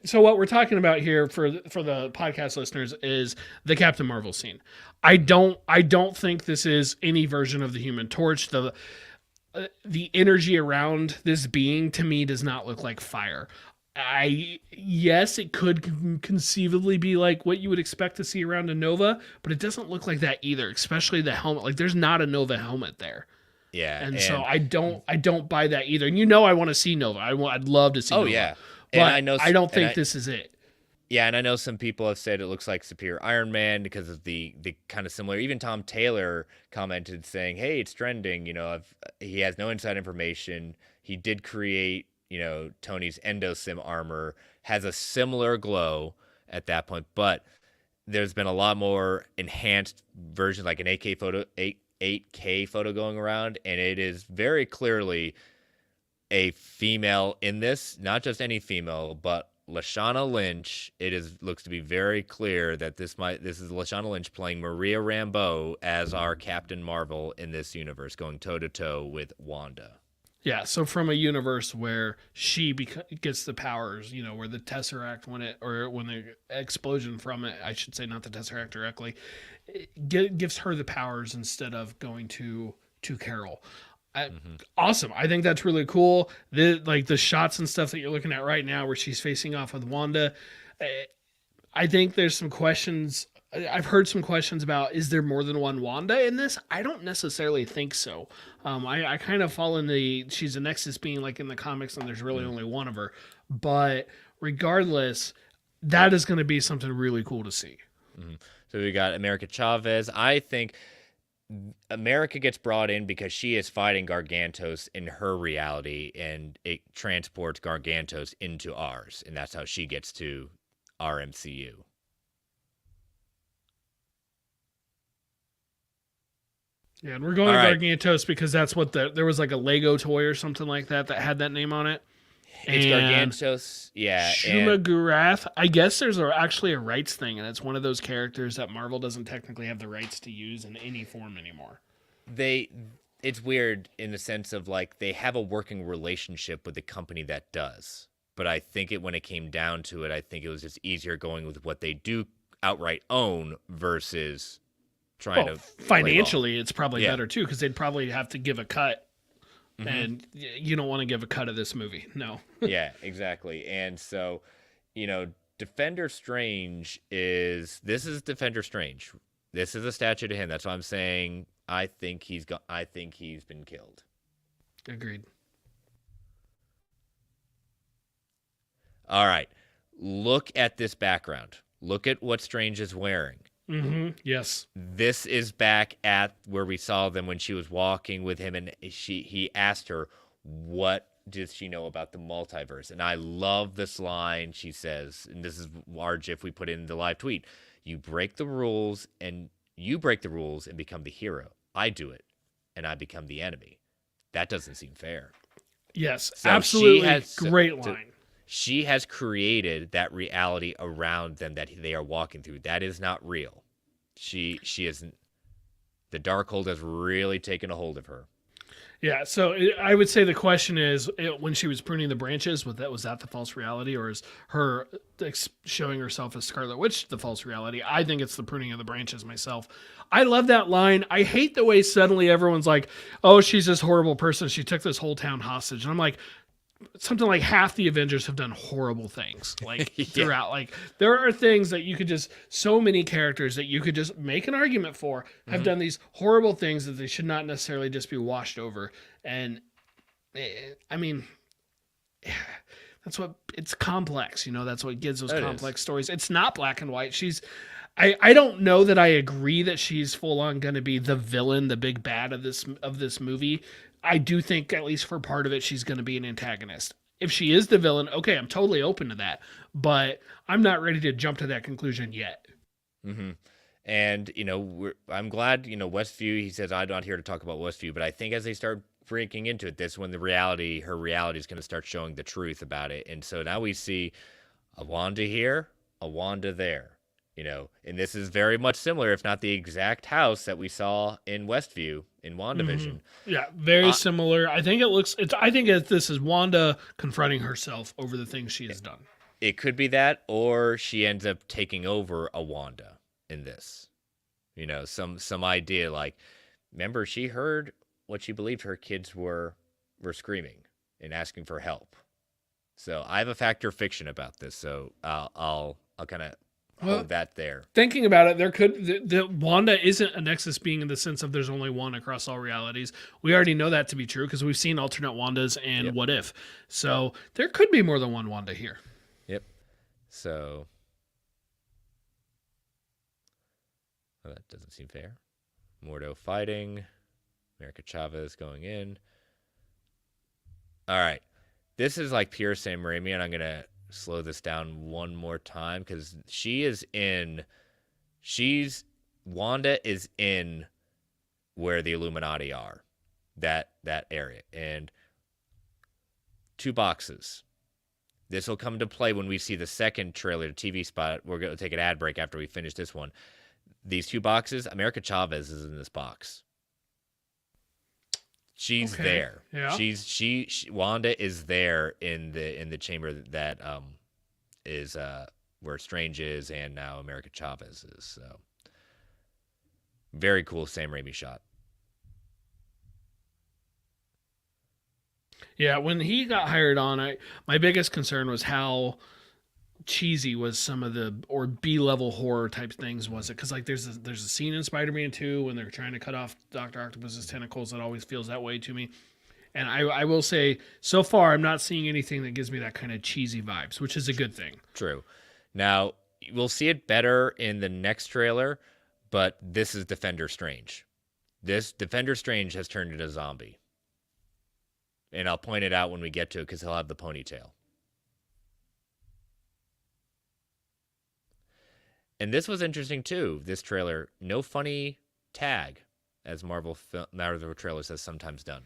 So what we're talking about here for the podcast listeners is the Captain Marvel scene. I don't think this is any version of the Human Torch. The energy around this being to me does not look like fire. Yes, it could conceivably be like what you would expect to see around a Nova, but it doesn't look like that either, especially the helmet. Like there's not a Nova helmet there. Yeah. And so I don't buy that either. And I want to see Nova. I'd love to see Nova. Oh yeah. But I don't think this is it. Yeah, and I know some people have said it looks like Superior Iron Man because of the kind of similar. Even Tom Taylor commented saying, "Hey, it's trending." He has no inside information. He did create, Tony's endosim armor, has a similar glow at that point, but there's been a lot more enhanced versions, like an 8K photo going around, and it is very clearly a female in this, not just any female, but Lashana Lynch. Looks to be very clear that this is Lashana Lynch playing Maria Rambeau as our Captain Marvel in this universe, going toe to toe with Wanda. Yeah, so from a universe where she gets the powers, where the Tesseract when the explosion from it, I should say, not the Tesseract directly, gives her the powers instead of going to Carol. Awesome. I think that's really cool. The shots and stuff that you're looking at right now where she's facing off with Wanda, I think there's some questions. I've heard some questions about, is there more than one Wanda in this? I don't necessarily think so. I kind of fall in she's a Nexus being like in the comics and there's really only one of her. But regardless, that is going to be something really cool to see. Mm-hmm. So we got America Chavez. I think America gets brought in because she is fighting Gargantos in her reality, and it transports Gargantos into ours, and that's how she gets to our MCU. Yeah, and we're going to Gargantos because that's what there was like a Lego toy or something like that had that name on it. It's Gargantos, yeah. Shuma Gurath. I guess there's actually a rights thing, and it's one of those characters that Marvel doesn't technically have the rights to use in any form anymore. It's weird in the sense of like they have a working relationship with the company that does, but I think when it came down to it, I think it was just easier going with what they do outright own versus trying to financially. It's probably better too because they'd probably have to give a cut. Mm-hmm. And you don't want to give a cut of this movie. No. Yeah, exactly. And so, Defender Strange this is Defender Strange. This is a statue to him. That's why I'm saying I think he's been killed. Agreed. All right. Look at this background. Look at what Strange is wearing. Mm-hmm. Yes. This is back at where we saw them when she was walking with him, and he asked her, what does she know about the multiverse? And I love this line. She says, and this is our GIF we put in the live tweet, you break the rules and become the hero. I do it, and I become the enemy. That doesn't seem fair. Yes, So absolutely. Great line. She has created that reality around them that they are walking through. That is not real. She isn't. The Darkhold has really taken a hold of her. Yeah, so I would say the question is, when she was pruning the branches, was that the false reality, or is her showing herself as Scarlet Witch the false reality? I think it's the pruning of the branches myself. I love that line. I hate the way suddenly everyone's like, oh, she's this horrible person. She took this whole town hostage. And I'm like, something like half the Avengers have done horrible things like throughout. Like there are things that you could just, so many characters that you could just make an argument for have done these horrible things that they should not necessarily just be washed over. And I mean, that's what, it's complex, that's what gives those complex stories. It's not black and white. I don't know that I agree that she's full on going to be the villain, the big bad of this movie. I do think, at least for part of it, she's going to be an antagonist. If she is the villain, okay, I'm totally open to that. But I'm not ready to jump to that conclusion yet. Mm-hmm. And, I'm glad, Westview, he says, I'm not here to talk about Westview, but I think as they start breaking into it, this is when her reality is going to start showing the truth about it. And so now we see a Wanda here, a Wanda there. And this is very much similar, if not the exact house that we saw in Westview in WandaVision. Yeah, very similar. I think this is Wanda confronting herself over the things she has done. It could be that, or she ends up taking over a Wanda in this. Some idea like, remember, she heard what she believed her kids were screaming and asking for help. So I have a factor of fiction about this. So I'll kind of hold that there. Thinking about it, there could the Wanda isn't a Nexus being in the sense of there's only one across all realities. We already know that to be true because we've seen alternate Wandas and What If. So there could be more than one Wanda here. Yep. So that doesn't seem fair. Mordo fighting. America Chavez going in. All right. This is like pure Sam Raimi, and I'm going to slow this down one more time because Wanda is in where the Illuminati are, that area, and 2 boxes. This will come to play when we see the second trailer, the TV spot. We're going to take an ad break after we finish this one. These 2 boxes, America Chavez is in this box. She's there. Yeah. She Wanda is there in the chamber that is where Strange is and now America Chavez is. So very cool Sam Raimi shot. Yeah, when he got hired on, my biggest concern was how cheesy was some of the B-level horror type things was it, because like there's a scene in Spider-Man 2 when they're trying to cut off Dr. Octopus's tentacles that always feels that way to me, and I will say so far I'm not seeing anything that gives me that kind of cheesy vibes, which is a good thing. True. Now we'll see it better in the next trailer, but this is Defender Strange. This Defender Strange has turned into a zombie, and I'll point it out when we get to it because he'll have the ponytail. And this was interesting too. This trailer, no funny tag, as Marvel trailers has sometimes done.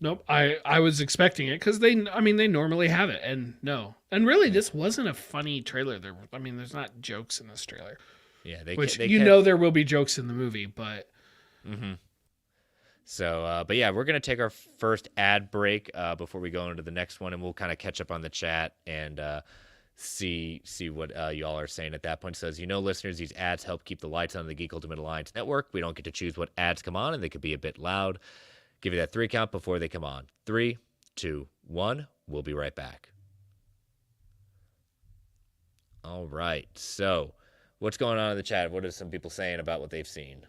Nope, I was expecting it because they normally have it, and no, and really this wasn't a funny trailer. There's not jokes in this trailer. Yeah, there will be jokes in the movie, but. Mm-hmm. So, but yeah, we're gonna take our first ad break before we go into the next one, and we'll kind of catch up on the chat and. See what y'all are saying at that point. So as you know, listeners, these ads help keep the lights on the Geek Ultimate Alliance Network. We don't get to choose what ads come on, and they could be a bit loud. Give you that 3 count before they come on. 3, 2, 1. We'll be right back. All right. So what's going on in the chat? What are some people saying about what they've seen?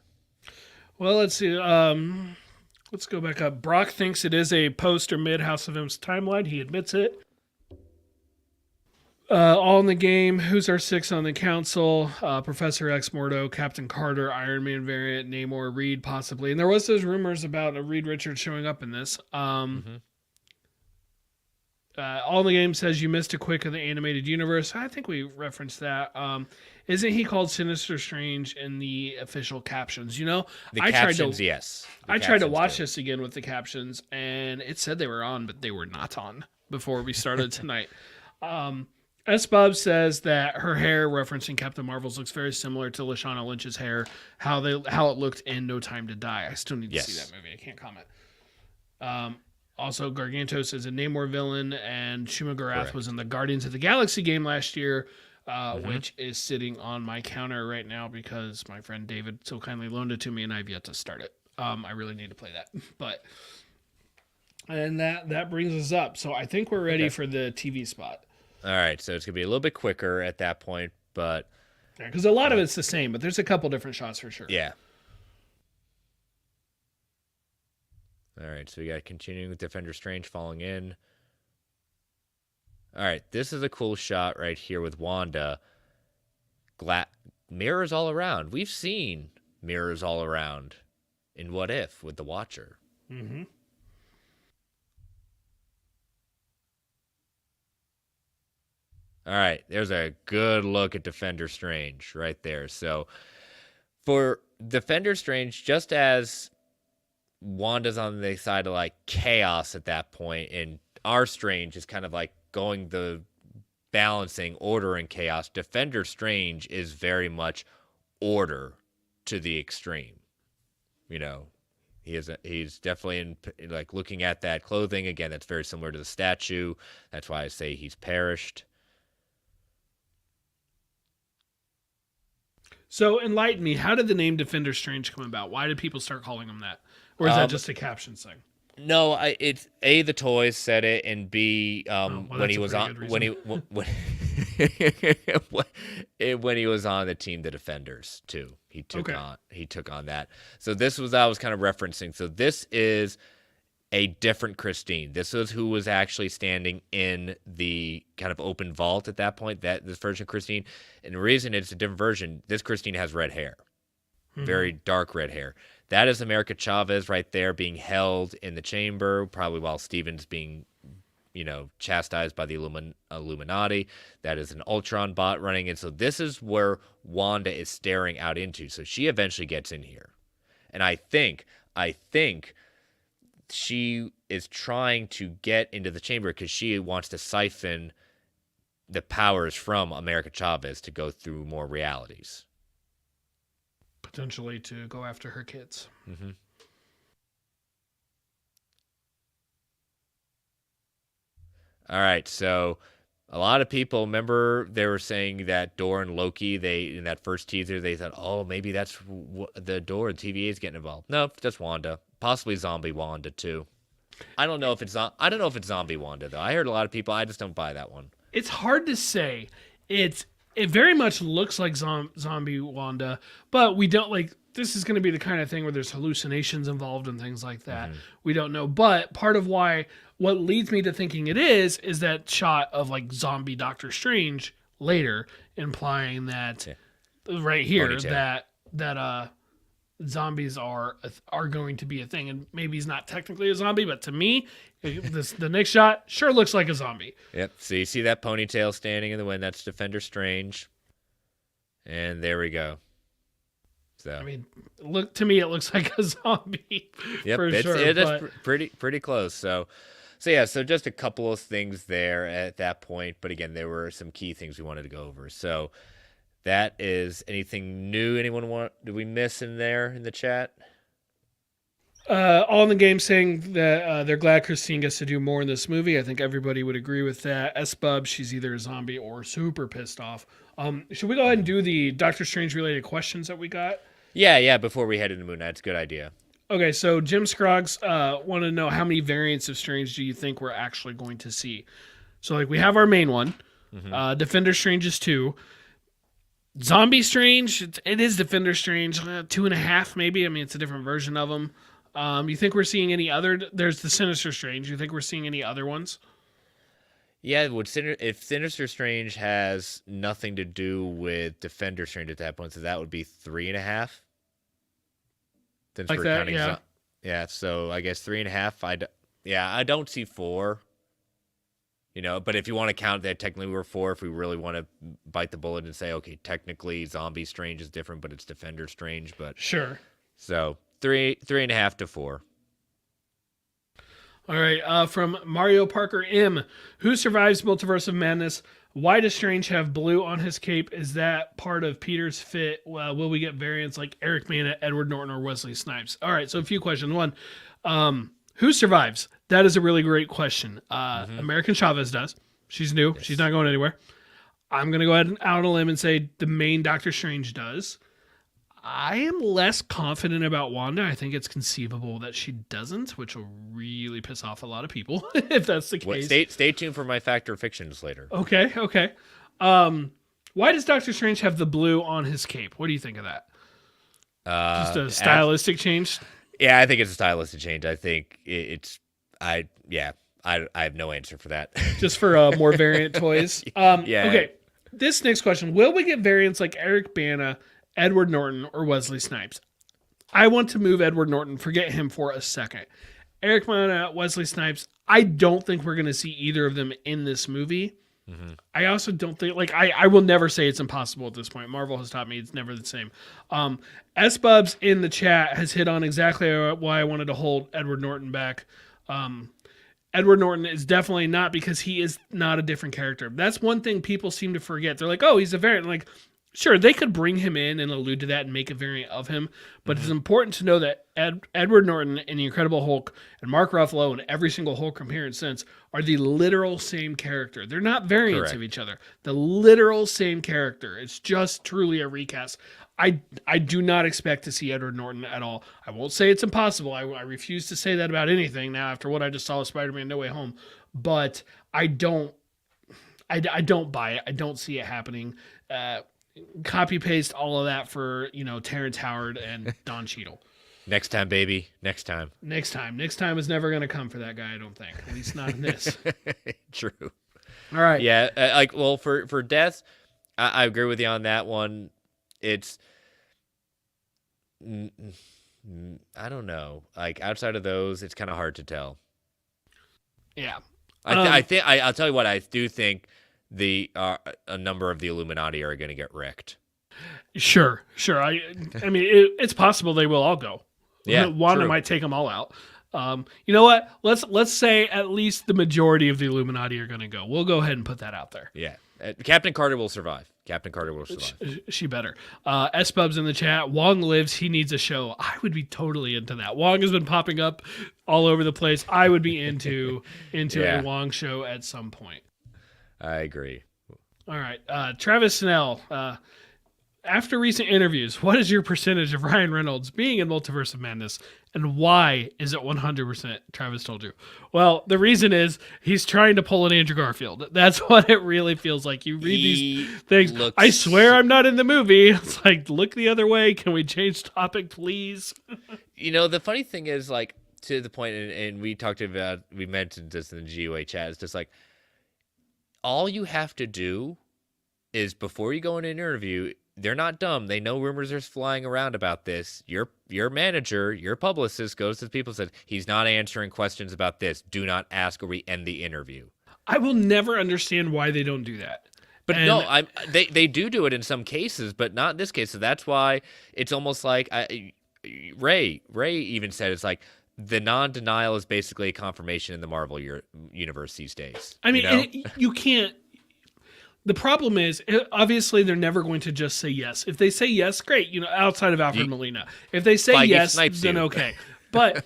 Well, let's see. Let's go back up. Brock thinks it is a post or mid House of M's timeline. He admits it. All in the game. Who's our 6 on the council? Professor X, Mordo, Captain Carter, Iron Man variant, Namor, Reed, possibly. And there was those rumors about a Reed Richards showing up in this. All in the Game says you missed a quick of the animated universe. I think we referenced that. Isn't he called Sinister Strange in the official captions? You know, The I captions, tried to yes. The I tried to captions watch do. this again with the captions, and it said they were on, but they were not on before we started tonight. S. Bob says that her hair, referencing Captain Marvel's, looks very similar to Lashana Lynch's hair. How it looked in No Time to Die. I still need to see that movie. I can't comment. Also, Gargantos is a Namor villain, and Shumagarath was in the Guardians of the Galaxy game last year, which is sitting on my counter right now because my friend David so kindly loaned it to me, and I've yet to start it. I really need to play that, and that brings us up. So I think we're ready for the TV spot. All right, so it's gonna be a little bit quicker at that point, but Because a lot of it's the same, but there's a couple different shots for sure. yeah. All right, so we got continuing with Defender Strange falling in. All right, this is a cool shot right here with Wanda. Mirrors all around. We've seen mirrors all around in What If with the Watcher. Mm-hmm. All right, there's a good look at Defender Strange right there. So for Defender Strange, just as Wanda's on the side of like chaos at that point, and our Strange is kind of like going the balancing order and chaos. Defender Strange is very much order to the extreme. You know, he's definitely in like looking at that clothing again. That's very similar to the statue. That's why I say he's perished. So enlighten me. How did the name Defender Strange come about? Why did people start calling him that? Or is that just a caption thing? No, it's A, the toys said it, and B, when he was on when he was on the team, the Defenders too. He took on that. So this was I was kind of referencing. So this is a different Christine. This was who was actually standing in the kind of open vault at that point. This version of Christine, and the reason it's a different version. This Christine has red hair, very dark red hair. That is America Chavez right there being held in the chamber, probably while Stephen's being, chastised by the Illuminati. That is an Ultron bot running in. So this is where Wanda is staring out into. So she eventually gets in here. And I think she is trying to get into the chamber because she wants to siphon the powers from America Chavez to go through more realities. Potentially to go after her kids. Mm-hmm. All right, so a lot of people remember they were saying that Dor and Loki. In that first teaser, they thought, oh, maybe that's the Dor and TVA is getting involved. No, that's Wanda, possibly zombie Wanda too. I don't know if it's zombie Wanda though. I heard a lot of people. I just don't buy that one. It's hard to say. It very much looks like zombie Wanda, but we don't like. This is going to be the kind of thing where there's hallucinations involved and things like that. We don't know, but part of what leads me to thinking it is that shot of like zombie Doctor Strange later, implying that right here Ponytail. that zombies are going to be a thing, and maybe he's not technically a zombie, but to me, the next shot sure looks like a zombie. Yep. So you see that ponytail standing in the wind? That's Defender Strange, and there we go. So I mean, to me, it looks like a zombie. Yep, for sure. It is pretty close. So just a couple of things there at that point, but again, there were some key things we wanted to go over. So. That is anything new did we miss in there in the chat? All in the Game saying that they're glad Christine gets to do more in this movie. I think everybody would agree with that. S-Bub, she's either a zombie or super pissed off. Should we go ahead and do the Doctor Strange related questions that we got? Yeah, before we head into Moon Knight. It's a good idea. Okay, so Jim Scroggs wanted to know how many variants of Strange do you think we're actually going to see? So like we have our main one. Defender Strange is 2. Zombie Strange, it is Defender Strange, 2.5 maybe. I mean, it's a different version of them. You think we're seeing any other? There's the Sinister Strange. You think we're seeing any other ones? Yeah, if Sinister Strange has nothing to do with Defender Strange at that point, so that would be 3.5. Since like we're that, counting yeah. Yeah, so I guess 3.5. I don't see 4. But if you want to count that, technically we're 4. If we really want to bite the bullet and say, okay, technically Zombie Strange is different, but it's Defender Strange. But Sure. So 3.5 to 4. All right. From Mario Parker M, who survives Multiverse of Madness? Why does Strange have blue on his cape? Is that part of Peter's fit? Will we get variants like Eric Bana, Edward Norton, or Wesley Snipes? All right. So a few questions. One, who survives? That is a really great question. American Chavez does. She's new. Yes. She's not going anywhere. I'm going to go ahead and out on a limb and say the main Doctor Strange does. I am less confident about Wanda. I think it's conceivable that she doesn't, which will really piss off a lot of people if that's the case. Stay tuned for my Fact or Fictions later. Okay. Why does Doctor Strange have the blue on his cape? What do you think of that? Just a stylistic change? Yeah, I think it's a stylistic change. I think I have no answer for that. Just for more variant toys? Yeah. Okay, this next question. Will we get variants like Eric Bana, Edward Norton, or Wesley Snipes? I want to move Edward Norton. Forget him for a second. Eric Bana, Wesley Snipes, I don't think we're going to see either of them in this movie. Mm-hmm. I also don't think, I will never say it's impossible at this point. Marvel has taught me it's never the same. S-Bubs in the chat has hit on exactly why I wanted to hold Edward Norton back. Edward Norton is definitely not, because he is not a different character. That's one thing people seem to forget. They're like, oh, he's a variant. Like, sure, they could bring him in and allude to that and make a variant of him, but it's important to know that Edward Norton in The Incredible Hulk and Mark Ruffalo and every single Hulk appearance since are the literal same character. They're not variants of each other. The literal same character. It's just truly a recast. I do not expect to see Edward Norton at all. I won't say it's impossible. I refuse to say that about anything now after what I just saw with Spider-Man No Way Home, but I don't buy it. I don't see it happening. Copy paste all of that for Terrence Howard and Don Cheadle. Next time, baby. Next time. Next time is never going to come for that guy. I don't think. At least not in this. True. All right. Yeah. For death, I agree with you on that one. It's I don't know. Outside of those, it's kind of hard to tell. Yeah. I think I'll tell you what. I do think a number of the Illuminati are going to get wrecked. Sure. I mean, it's possible they will all go. Yeah, Wanda might take them all out. You know what? Let's say at least the majority of the Illuminati are going to go. We'll go ahead and put that out there. Yeah. Captain Carter will survive. She better. S-Bubs in the chat. Wong lives. He needs a show. I would be totally into that. Wong has been popping up all over the place. I would be into a Wong show at some point. I agree. All right. Travis Snell. After recent interviews, what is your percentage of Ryan Reynolds being in Multiverse of Madness, and why is it 100%? Travis told you. Well, the reason is he's trying to pull an Andrew Garfield. That's what it really feels like. You read these things. I swear I'm not in the movie. It's like, look the other way. Can we change topic, please? The funny thing is, to the point, and we mentioned this in the GOA chat, it's just all you have to do is, before you go in an interview, they're not dumb. They know rumors are flying around about this. Your manager, your publicist goes to the people and says, he's not answering questions about this. Do not ask, or we end the interview. I will never understand why they don't do that. But they do it in some cases, but not in this case. So that's why it's almost like Ray even said, it's like, the non-denial is basically a confirmation in the Marvel universe these days. I mean, you can't. The problem is, obviously, they're never going to just say yes. If they say yes, great. Outside of Alfred Molina, if they say yes, then okay. But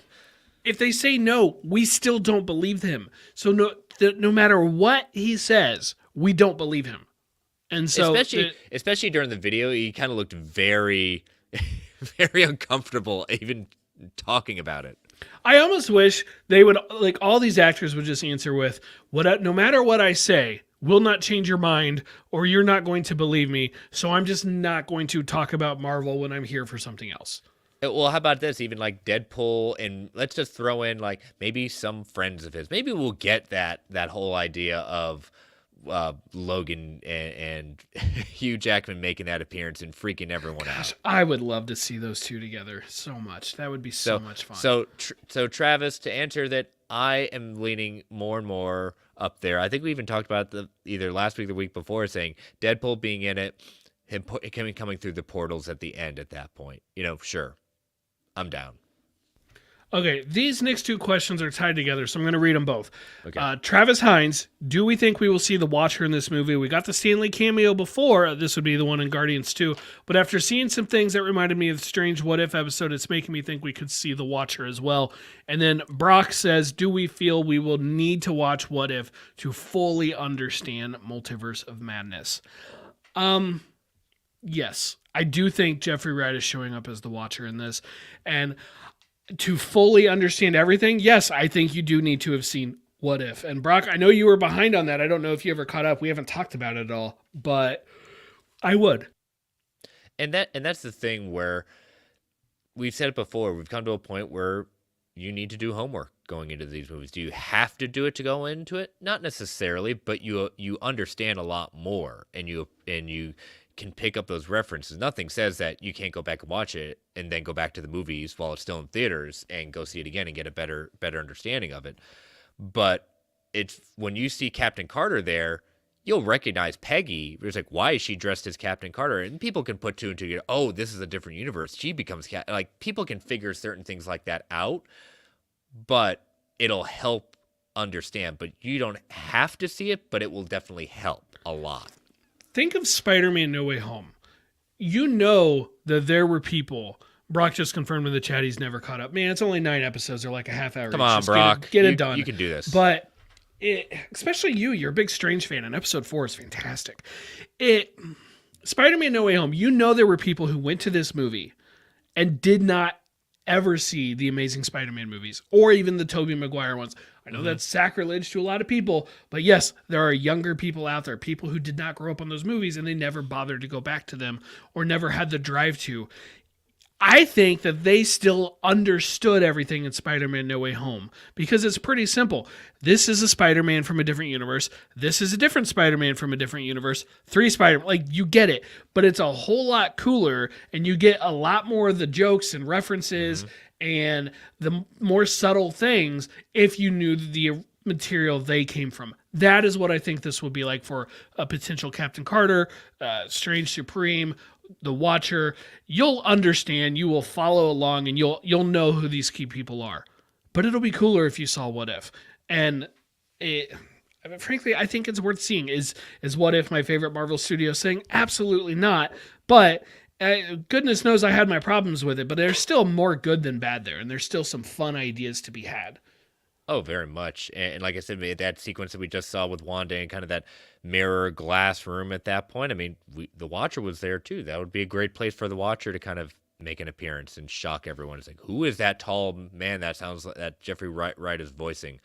if they say no, we still don't believe him. So no matter what he says, we don't believe him. And so, especially during the video, he kind of looked very, very uncomfortable, even talking about it. I almost wish they would, all these actors would just answer with, no matter what I say, will not change your mind, or you're not going to believe me, so I'm just not going to talk about Marvel when I'm here for something else. Well, how about this? Even Deadpool, and let's just throw in maybe some friends of his. Maybe we'll get that whole idea of Logan and Hugh Jackman making that appearance and freaking everyone out. I would love to see those two together so much. That would be so much fun. So Travis, to answer that, I am leaning more and more up there. I think we even talked about either last week or the week before, saying Deadpool being in it, him coming through the portals at the end at that point. Sure, I'm down. Okay, these next two questions are tied together, so I'm going to read them both. Okay. Travis Hines, do we think we will see the Watcher in this movie? We got the Stanley cameo before. This would be the one in Guardians 2. But after seeing some things that reminded me of the Strange What If episode, it's making me think we could see the Watcher as well. And then Brock says, do we feel we will need to watch What If to fully understand Multiverse of Madness? Yes. I do think Jeffrey Wright is showing up as the Watcher in this. And to fully understand everything, yes, I think you do need to have seen What If. And Brock, I know you were behind on that. I don't know if you ever caught up. We haven't talked about it at all, but I would. And that's the thing where we've said it before. We've come to a point where you need to do homework going into these movies. Do you have to do it to go into it? Not necessarily, but you understand a lot more, and you can pick up those references. Nothing says that you can't go back and watch it and then go back to the movies while it's still in theaters and go see it again and get a better understanding of it. But it's when you see Captain Carter there, you'll recognize Peggy. It's like, why is she dressed as Captain Carter? And people can put two and two. Oh, this is a different universe. She becomes like, people can figure certain things like that out, but it'll help understand. But you don't have to see it, but it will definitely help a lot. Think of Spider-Man No Way Home. You know that there were people. Brock just confirmed in the chat he's never caught up. Man, it's only 9 episodes. They're like a half hour. Come on, just Brock. Get it done. You can do this. But especially you're a big Strange fan, and episode 4 is fantastic. Spider-Man No Way Home, you know there were people who went to this movie and did not ever see the Amazing Spider-Man movies or even the Tobey Maguire ones. I know that's sacrilege to a lot of people, but yes, there are younger people out there, people who did not grow up on those movies and they never bothered to go back to them or never had the drive to. I think that they still understood everything in Spider-Man No Way Home because it's pretty simple. This is a Spider-Man from a different universe. This is a different Spider-Man from a different universe. 3 Spider-Man, like you get it, but it's a whole lot cooler and you get a lot more of the jokes and references and the more subtle things if you knew the material they came from. That is what I think this would be like for a potential Captain Carter, Strange Supreme, the Watcher. You'll understand, you will follow along, and you'll know who these key people are. But it'll be cooler if you saw What If. And frankly, I think it's worth seeing. Is What If my favorite Marvel Studios thing? Absolutely not. But goodness knows I had my problems with it, but there's still more good than bad there, and there's still some fun ideas to be had. Oh, very much. And like I said, that sequence that we just saw with Wanda and kind of that mirror glass room at that point, I mean, the Watcher was there too. That would be a great place for the Watcher to kind of make an appearance and shock everyone. It's like, who is that tall man that sounds like that Jeffrey Wright is voicing?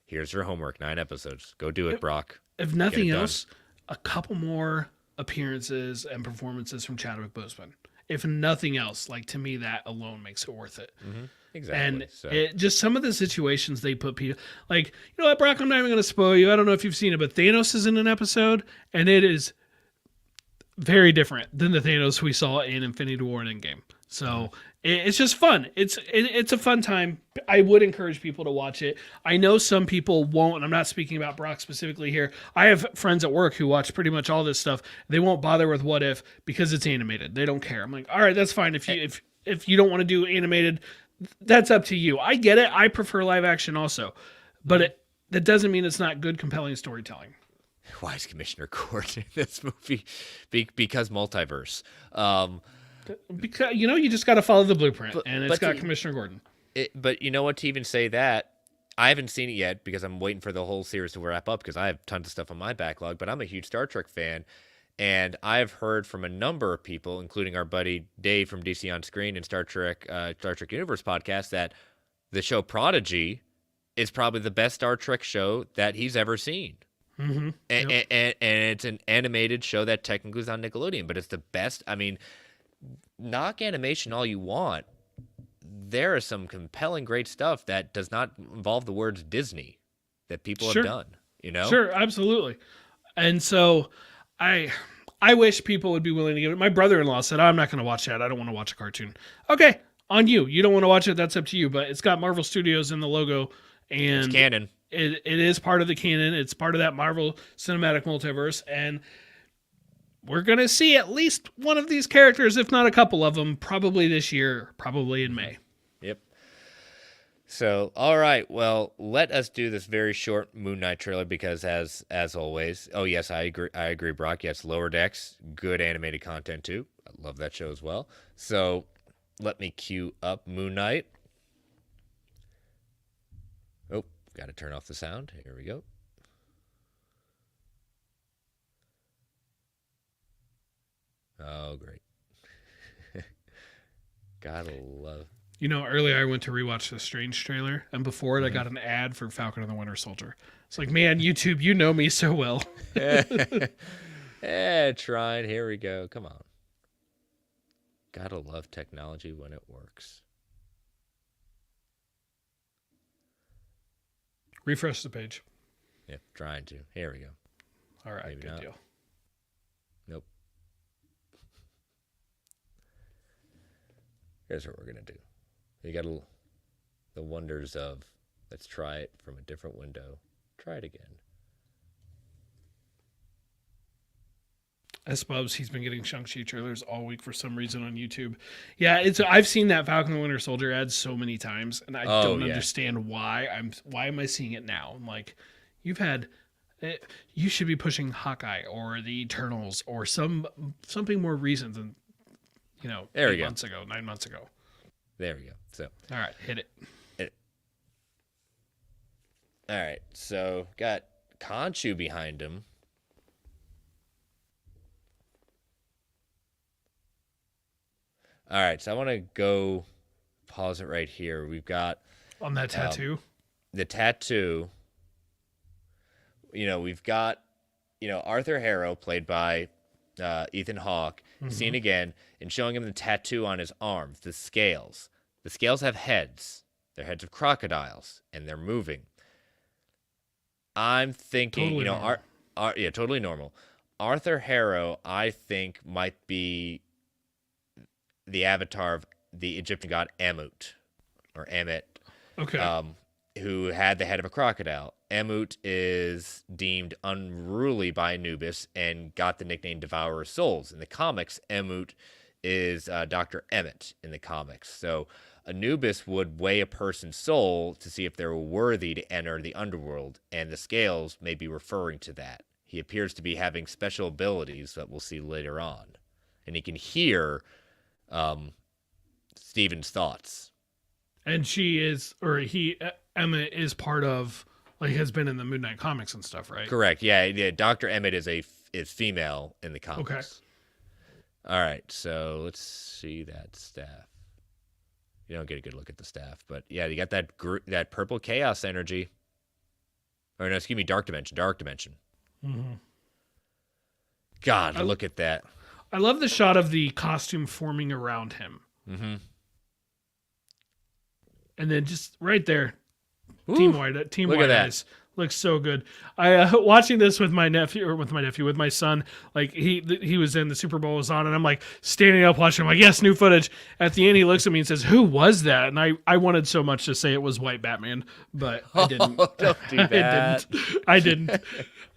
Here's your homework, 9 episodes. Go do it, Brock. If nothing else, a couple more appearances and performances from Chadwick Boseman. If nothing else, like to me, that alone makes it worth it. Mm-hmm. Exactly. And it, just some of the situations they put people, like, you know what, Brock, I'm not even going to spoil you. I don't know if you've seen it, but Thanos is in an episode, and it is very different than the Thanos we saw in Infinity War and Endgame. So it's just fun. It's a fun time. I would encourage people to watch it. I know some people won't, and I'm not speaking about Brock specifically here. I have friends at work who watch pretty much all this stuff. They won't bother with What If because it's animated. They don't care. I'm like, all right, that's fine. If you don't want to do animated, that's up to you. I get it. I prefer live action also, but that doesn't mean it's not good, compelling storytelling. Why is Commissioner Gordon in this movie? Because multiverse. Because you just got to follow the blueprint, and it's got Commissioner Gordon. But you know what? To even say that, I haven't seen it yet because I'm waiting for the whole series to wrap up because I have tons of stuff on my backlog. But I'm a huge Star Trek fan. And I've heard from a number of people, including our buddy Dave from DC On Screen and Star Trek Universe podcast, that the show Prodigy is probably the best Star Trek show that he's ever seen. Mm-hmm. And it's an animated show that technically is on Nickelodeon, but it's the best. I mean, knock animation all you want. There is some compelling, great stuff that does not involve the words Disney that people have done. Sure, absolutely. And so I wish people would be willing to give it. My brother-in-law said, I'm not going to watch that. I don't want to watch a cartoon. Okay, on you. You don't want to watch it. That's up to you. But it's got Marvel Studios in the logo. And it's canon. it is part of the canon. It's part of that Marvel Cinematic Multiverse, and we're gonna see at least one of these characters, if not a couple of them, probably this year, probably in May. Yep. So, all right. Well, let us do this very short Moon Knight trailer because, as always, oh yes, I agree. I agree, Brock. Yes, Lower Decks, good animated content too. I love that show as well. So, let me cue up Moon Knight. Oh, got to turn off the sound. Here we go. Oh, great. Gotta love. You know, earlier I went to rewatch the Strange trailer, and before it, I got an ad for Falcon and the Winter Soldier. It's like, man, YouTube, you know me so well. Trying. Here we go. Come on. Gotta love technology when it works. Refresh the page. Yep, trying to. Here we go. All right, Maybe good not. deal. Nope. Here's what we're gonna do. You got the wonders of let's try it from a different window. Try it again. S-Bubs, he's been getting Shang-Chi trailers all week for some reason on YouTube. Yeah, I've seen that Falcon and the Winter Soldier ad so many times, and I don't understand why. Why am I seeing it now? I'm like, you should be pushing Hawkeye or the Eternals or something more recent than 9 months ago. There we go. So all right, hit it. All right, so got Khonshu behind him. All right, so I want to go pause it right here. We've got on that tattoo. The tattoo. We've got Arthur Harrow played by Ethan Hawke, seen again and showing him the tattoo on his arms, the scales. The scales have heads. They're heads of crocodiles, and they're moving. I'm thinking, totally normal. Totally normal. Arthur Harrow, I think, might be the avatar of the Egyptian god Amut, or Ammit, okay, who had the head of a crocodile. Amut is deemed unruly by Anubis and got the nickname Devourer of Souls. In the comics, Amut is Dr. Emmett in the comics. So Anubis would weigh a person's soul to see if they were worthy to enter the underworld, and the scales may be referring to that. He appears to be having special abilities that we'll see later on. And he can hear Stephen's thoughts. And Emma is part of, has been in the Moon Knight comics and stuff, right? Correct. Yeah. Dr. Emmett is female in the comics. Okay. All right. So let's see that staff. You don't get a good look at the staff, but yeah, you got that purple chaos energy. Or no, excuse me, dark dimension. Mm-hmm. God, look at that. I love the shot of the costume forming around him. Mm-hmm. And then just right there, Ooh, Team White Eyes looks so good. I watching this with my son. Like he was in, the Super Bowl was on, and I'm like standing up watching. I'm like, yes, new footage. At the end, he looks at me and says, "Who was that?" And I wanted so much to say it was White Batman, but I didn't. Don't do that. I didn't,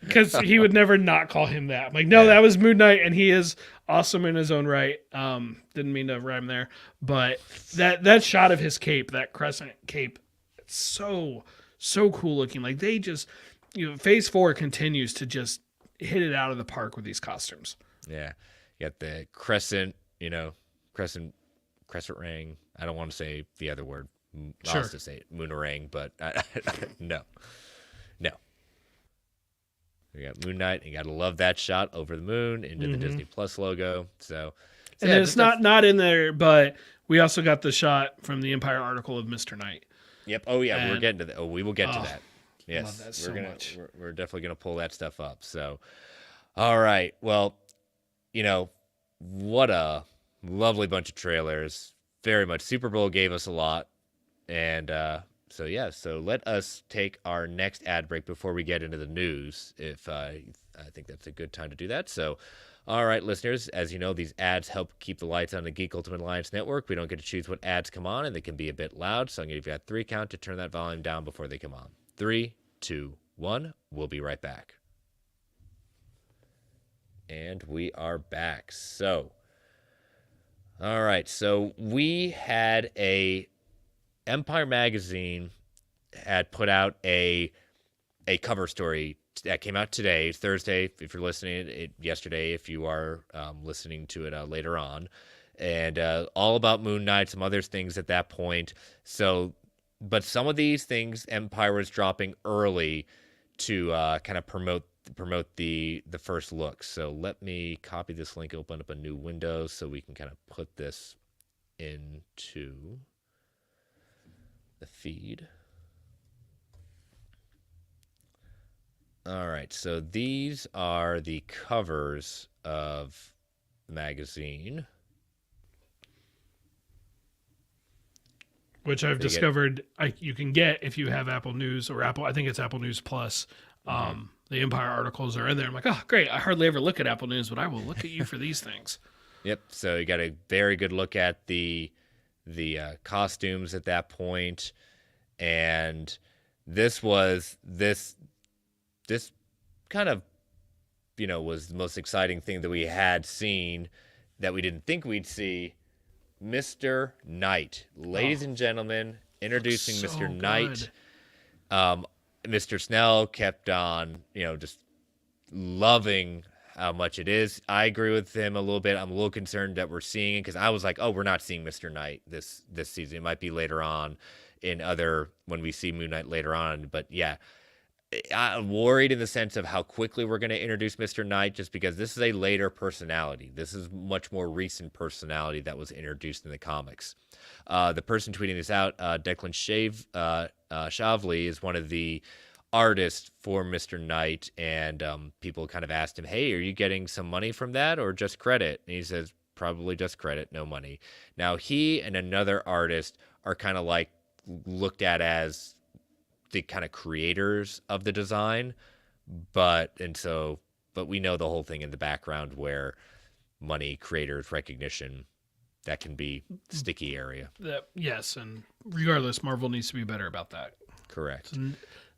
because he would never not call him that. I'm like, no, that was Moon Knight, and he is awesome in his own right. Didn't mean to rhyme there, but that shot of his cape, that crescent cape, it's so cool looking. Like they just, Phase 4 continues to just hit it out of the park with these costumes. Yeah, you got the crescent, crescent ring. I don't want to say the other word. Sure. I was to say moonerang, but no. We got Moon Knight. You got to love that shot over the moon into the Disney Plus logo. So and then it's not in there, but we also got the shot from the Empire article of Mr. Knight. Yep. Oh yeah, we're getting to that. Oh, we will get to that. Yes, love that so much. We're definitely gonna pull that stuff up. So, all right. Well, what a lovely bunch of trailers. Very much. Super Bowl gave us a lot, and so let us take our next ad break before we get into the news. If I think that's a good time to do that. So. All right, listeners, as you know, these ads help keep the lights on the Geek Ultimate Alliance Network. We don't get to choose what ads come on, and they can be a bit loud, so I'm going to give you a 3 count to turn that volume down before they come on. 3, 2, 1. We'll be right back. And we are back. So, all right. So we had Empire Magazine had put out a cover story that came out today, Thursday, if you're listening, yesterday, if you are listening to it later on, and all about Moon Knight, some other things at that point. So, but some of these things Empire was dropping early to kind of promote the first look. So let me copy this link, open up a new window so we can kind of put this into the feed. All right, so these are the covers of the magazine. Which I've discovered you can get if you have Apple News or I think it's Apple News Plus. The Empire articles are in there. I'm like, oh, great. I hardly ever look at Apple News, but I will look at you for these things. Yep, so you got a very good look at the costumes at that point. And this kind of, was the most exciting thing that we had seen that we didn't think we'd see. Mr. Knight. Ladies and gentlemen, introducing so Mr. good. Knight. Mr. Snell kept on, just loving how much it is. I agree with him a little bit. I'm a little concerned that we're seeing it because I was like, oh, we're not seeing Mr. Knight this season. It might be later on when we see Moon Knight later on. But yeah, I'm worried in the sense of how quickly we're going to introduce Mr. Knight, just because this is a later personality. This is much more recent personality that was introduced in the comics. The person tweeting this out, Declan Shavley, is one of the artists for Mr. Knight, and people kind of asked him, hey, are you getting some money from that or just credit? And he says, probably just credit, no money. Now, he and another artist are kind of like looked at as the kind of creators of the design, but we know the whole thing in the background where money, creators, recognition, that can be sticky area. Yes, and regardless, Marvel needs to be better about that. Correct. It's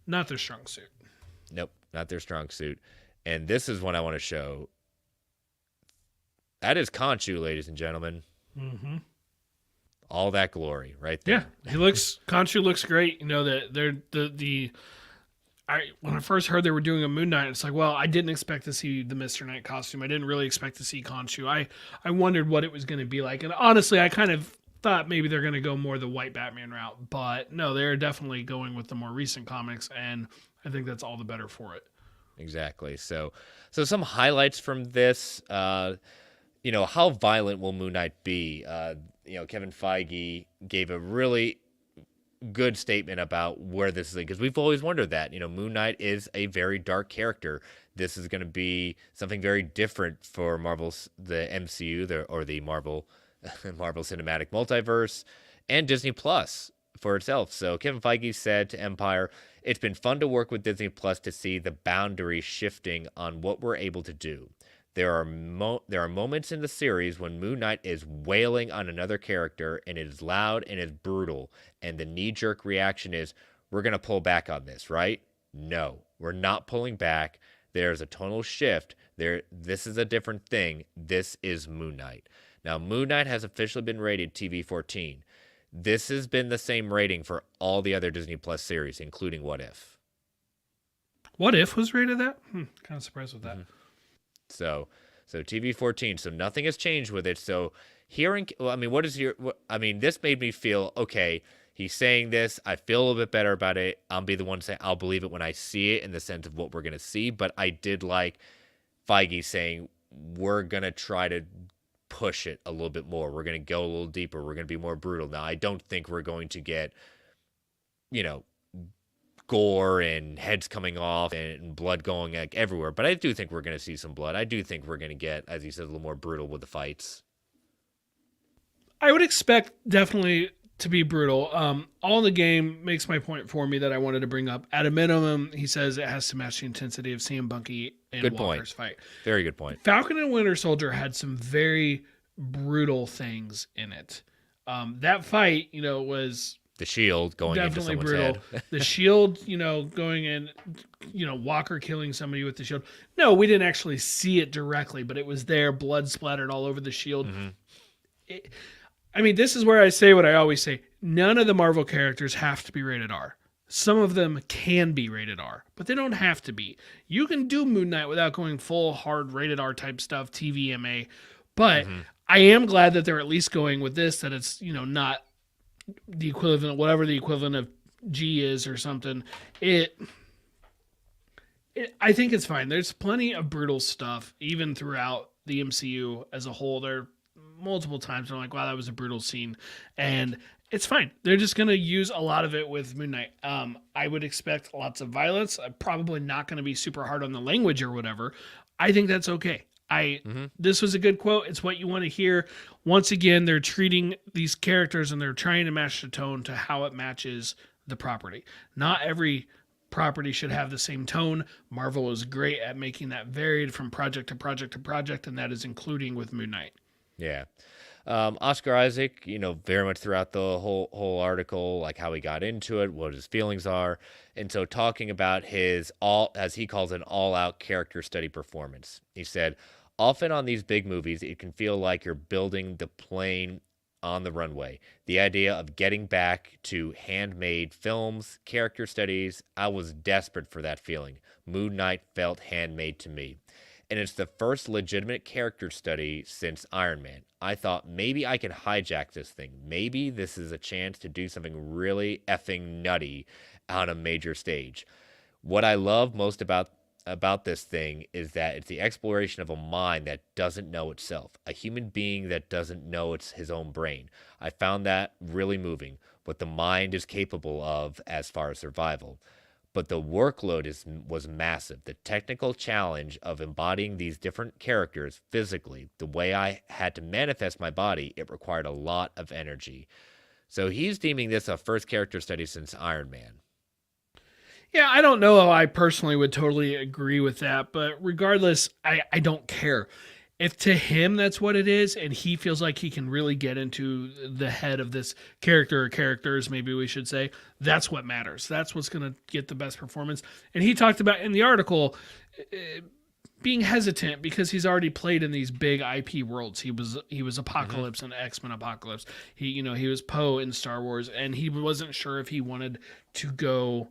not their strong suit. Nope, not their strong suit. And this is what I want to show. That is Khonshu, ladies and gentlemen. Mm-hmm. All that glory right there. Yeah, Khonshu looks great. That when I first heard they were doing a Moon Knight, it's like, well, I didn't expect to see the Mr. Knight costume. I didn't really expect to see Khonshu. I wondered what it was going to be like. And honestly, I kind of thought maybe they're going to go more the white Batman route. But no, they're definitely going with the more recent comics. And I think that's all the better for it. Exactly. So some highlights from this, how violent will Moon Knight be? Kevin Feige gave a really good statement about where this is, because we've always wondered that, Moon Knight is a very dark character. This is going to be something very different for the MCU, or the Marvel Cinematic Multiverse, and Disney Plus for itself. So Kevin Feige said to Empire, it's been fun to work with Disney Plus to see the boundary shifting on what we're able to do. There are moments in the series when Moon Knight is wailing on another character, and it is loud and it's brutal, and the knee-jerk reaction is, we're going to pull back on this, right? No, we're not pulling back. There's a tonal shift. This is a different thing. This is Moon Knight. Now, Moon Knight has officially been rated TV-14. This has been the same rating for all the other Disney Plus series, including What If. What If was rated that? Kind of surprised with that. Mm-hmm. So TV-14. So nothing has changed with it. So this made me feel, okay, he's saying this. I feel a little bit better about it. I'll be the one saying I'll believe it when I see it, in the sense of what we're going to see. But I did like Feige saying, we're going to try to push it a little bit more. We're going to go a little deeper. We're going to be more brutal. Now, I don't think we're going to get, gore and heads coming off and blood going everywhere, but I do think we're going to see some blood. I do think we're going to get, as you said, a little more brutal with the fights. I would expect definitely to be brutal. All in the game makes my point for me that I wanted to bring up. At a minimum, he says it has to match the intensity of CM Bunky and Walker's fight. Very good point. Falcon and Winter Soldier had some very brutal things in it. That fight, was the shield going into Definitely someone's brutal. head. The shield, going in, Walker killing somebody with the shield. No, we didn't actually see it directly, but it was there, blood splattered all over the shield. This is where I say what I always say. None of the Marvel characters have to be rated R. Some of them can be rated R, but they don't have to be. You can do Moon Knight without going full hard rated R type stuff, TVMA. But I am glad that they're at least going with this, that it's, not the equivalent, whatever the equivalent of G is or something. I think it's fine. There's plenty of brutal stuff, even throughout the MCU as a whole. There are multiple times I'm like, wow, that was a brutal scene. And it's fine. They're just going to use a lot of it with Moon Knight. I would expect lots of violence. I'm probably not going to be super hard on the language or whatever. I think that's okay. This was a good quote. It's what you want to hear. Once again, they're treating these characters and they're trying to match the tone to how it matches the property. Not every property should have the same tone. Marvel is great at making that varied from project to project to project, and that is including with Moon Knight. Yeah. Oscar Isaac, very much throughout the whole article, like how he got into it, what his feelings are. And so talking about his as he calls an all-out character study performance. He said, often on these big movies, it can feel like you're building the plane on the runway. The idea of getting back to handmade films, character studies, I was desperate for that feeling. Moon Knight felt handmade to me. And it's the first legitimate character study since Iron Man. I thought maybe I can hijack this thing. Maybe this is a chance to do something really effing nutty on a major stage. What I love most about this thing is that it's the exploration of a mind that doesn't know itself, a human being that doesn't know it's his own brain. I found that really moving, what the mind is capable of as far as survival. But the workload was massive. The technical challenge of embodying these different characters physically, the way I had to manifest my body, it required a lot of energy. So he's deeming this a first character study since Iron Man. Yeah, I don't know if I personally would totally agree with that, but regardless, I don't care. If to him that's what it is, and he feels like he can really get into the head of this character or characters, maybe we should say, that's what matters. That's what's going to get the best performance. And he talked about in the article being hesitant because he's already played in these big IP worlds. He was Apocalypse in X-Men Apocalypse. He was Poe in Star Wars, and he wasn't sure if he wanted to go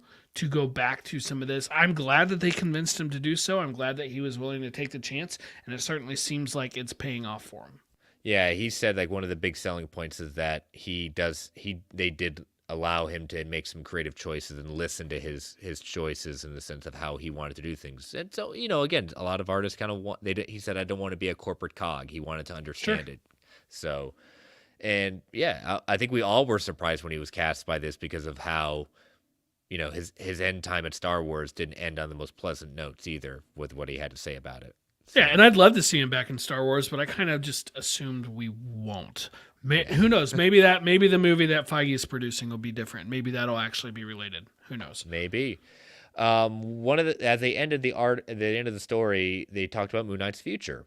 back to some of this. I'm glad that they convinced him to do so. I'm glad that he was willing to take the chance, and it certainly seems like it's paying off for him. Yeah, he said like one of the big selling points is that they did allow him to make some creative choices and listen to his choices in the sense of how he wanted to do things. And so, again, a lot of artists kind of he said, I don't want to be a corporate cog. He wanted to understand it. So, and yeah, I think we all were surprised when he was cast by this because of how, his end time at Star Wars didn't end on the most pleasant notes either with what he had to say about it. So. Yeah, and I'd love to see him back in Star Wars, but I kind of just assumed we won't. Who knows? Maybe the movie that Feige is producing will be different. Maybe that'll actually be related. Who knows? Maybe. As they ended at the end of the story, they talked about Moon Knight's future.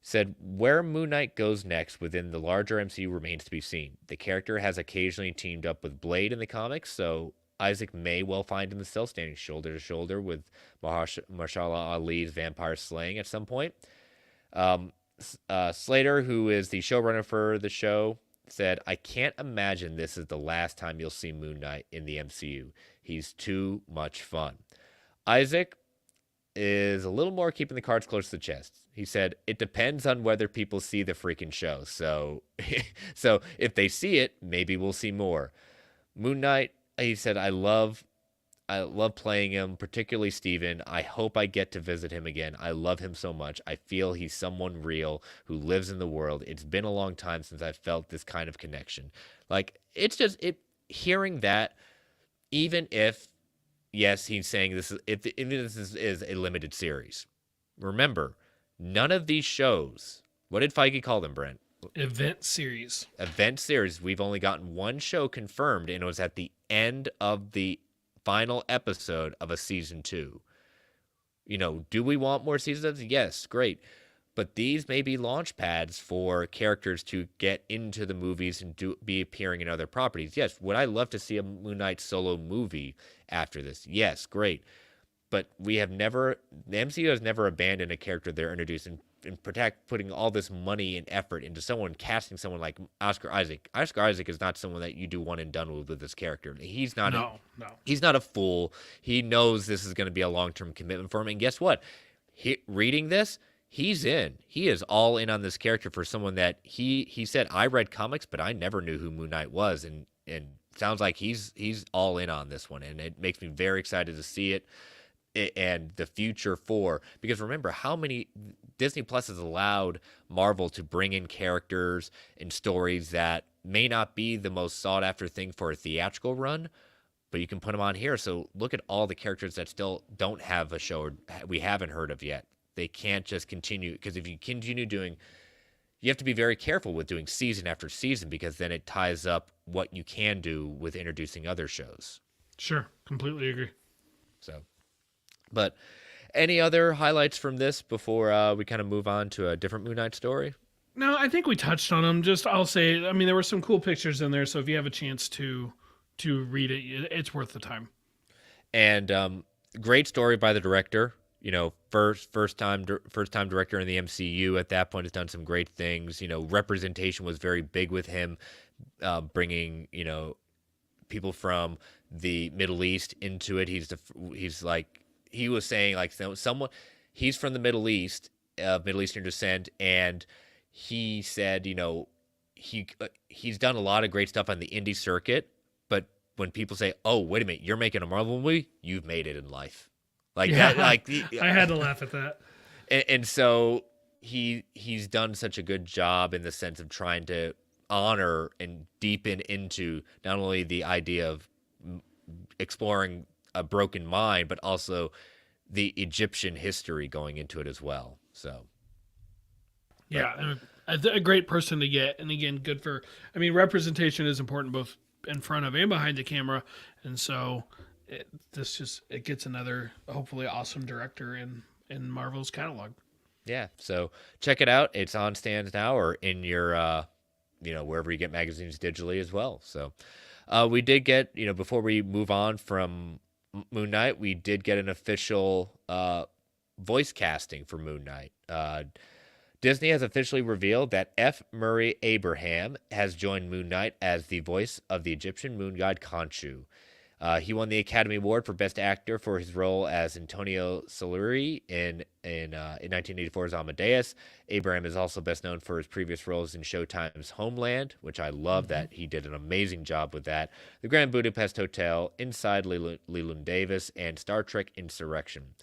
Said where Moon Knight goes next within the larger MCU remains to be seen. The character has occasionally teamed up with Blade in the comics, so Isaac may well find him still standing shoulder to shoulder with Mahershala Ali's vampire slaying at some point. Slater, who is the showrunner for the show, said, I can't imagine this is the last time you'll see Moon Knight in the MCU. He's too much fun. Isaac is a little more keeping the cards close to the chest. He said, it depends on whether people see the freaking show. So if they see it, maybe we'll see more. Moon Knight, he said, I love playing him, particularly Steven. I hope I get to visit him again. I love him so much. I feel he's someone real who lives in the world. It's been a long time since I've felt this kind of connection. Like, it's just hearing that, even if, yes, he's saying this is a limited series. Remember, none of these shows, what did Feige call them, Brent? Event series. We've only gotten one show confirmed, and it was at the end of the final episode of a season 2. Do we want more seasons? Yes, great. but these may be launch pads for characters to get into the movies and be appearing in other properties. Yes, would I love to see a Moon Knight solo movie after this? Yes, great. But the MCU has never abandoned a character they're introducing and putting all this money and effort into casting someone like Oscar Isaac. Oscar Isaac is not someone that you do one and done with this character. He's not. No. He's not a fool. He knows this is going to be a long-term commitment for him. And guess what? Reading this, he's in. He is all in on this character for someone that he said, I read comics, but I never knew who Moon Knight was. And sounds like he's all in on this one. And it makes me very excited to see it and the future because remember how many Disney Plus has allowed Marvel to bring in characters and stories that may not be the most sought after thing for a theatrical run, but you can put them on here. So look at all the characters that still don't have a show or we haven't heard of yet. They can't just continue, because if you continue doing, you have to be very careful with doing season after season, because then it ties up what you can do with introducing other shows. Sure, completely agree. So, but any other highlights from this before we kind of move on to a different Moon Knight story? No, I think we touched on them. I'll say, I mean, there were some cool pictures in there, so if you have a chance to read it, it's worth the time. And great story by the director. You know, first time director in the MCU. At that point, has done some great things. You know, representation was very big with him, bringing people from the Middle East into it. He was saying like someone, he's from the Middle East, Middle Eastern descent, and he said, he's done a lot of great stuff on the indie circuit, but when people say, "Oh, wait a minute, you're making a Marvel movie," you've made it in life. Like that, like I had to laugh at that. And so he's done such a good job in the sense of trying to honor and deepen into not only the idea of exploring a broken mind, but also the Egyptian history going into it as well. So, yeah, a great person to get, and again, good for. I mean, representation is important both in front of and behind the camera, and so. It gets another hopefully awesome director in Marvel's catalog. Yeah, so check it out. It's on stands now or in your wherever you get magazines digitally as well. So we did get, before we move on from Moon Knight, we did get an official voice casting for Moon Knight. Disney has officially revealed that F. Murray Abraham has joined Moon Knight as the voice of the Egyptian moon god Khonshu. He won the Academy Award for Best Actor for his role as Antonio Salieri in 1984's Amadeus. Abraham is also best known for his previous roles in Showtime's Homeland, which I love that he did an amazing job with that, The Grand Budapest Hotel, Inside Llewyn Davis, and Star Trek Insurrection.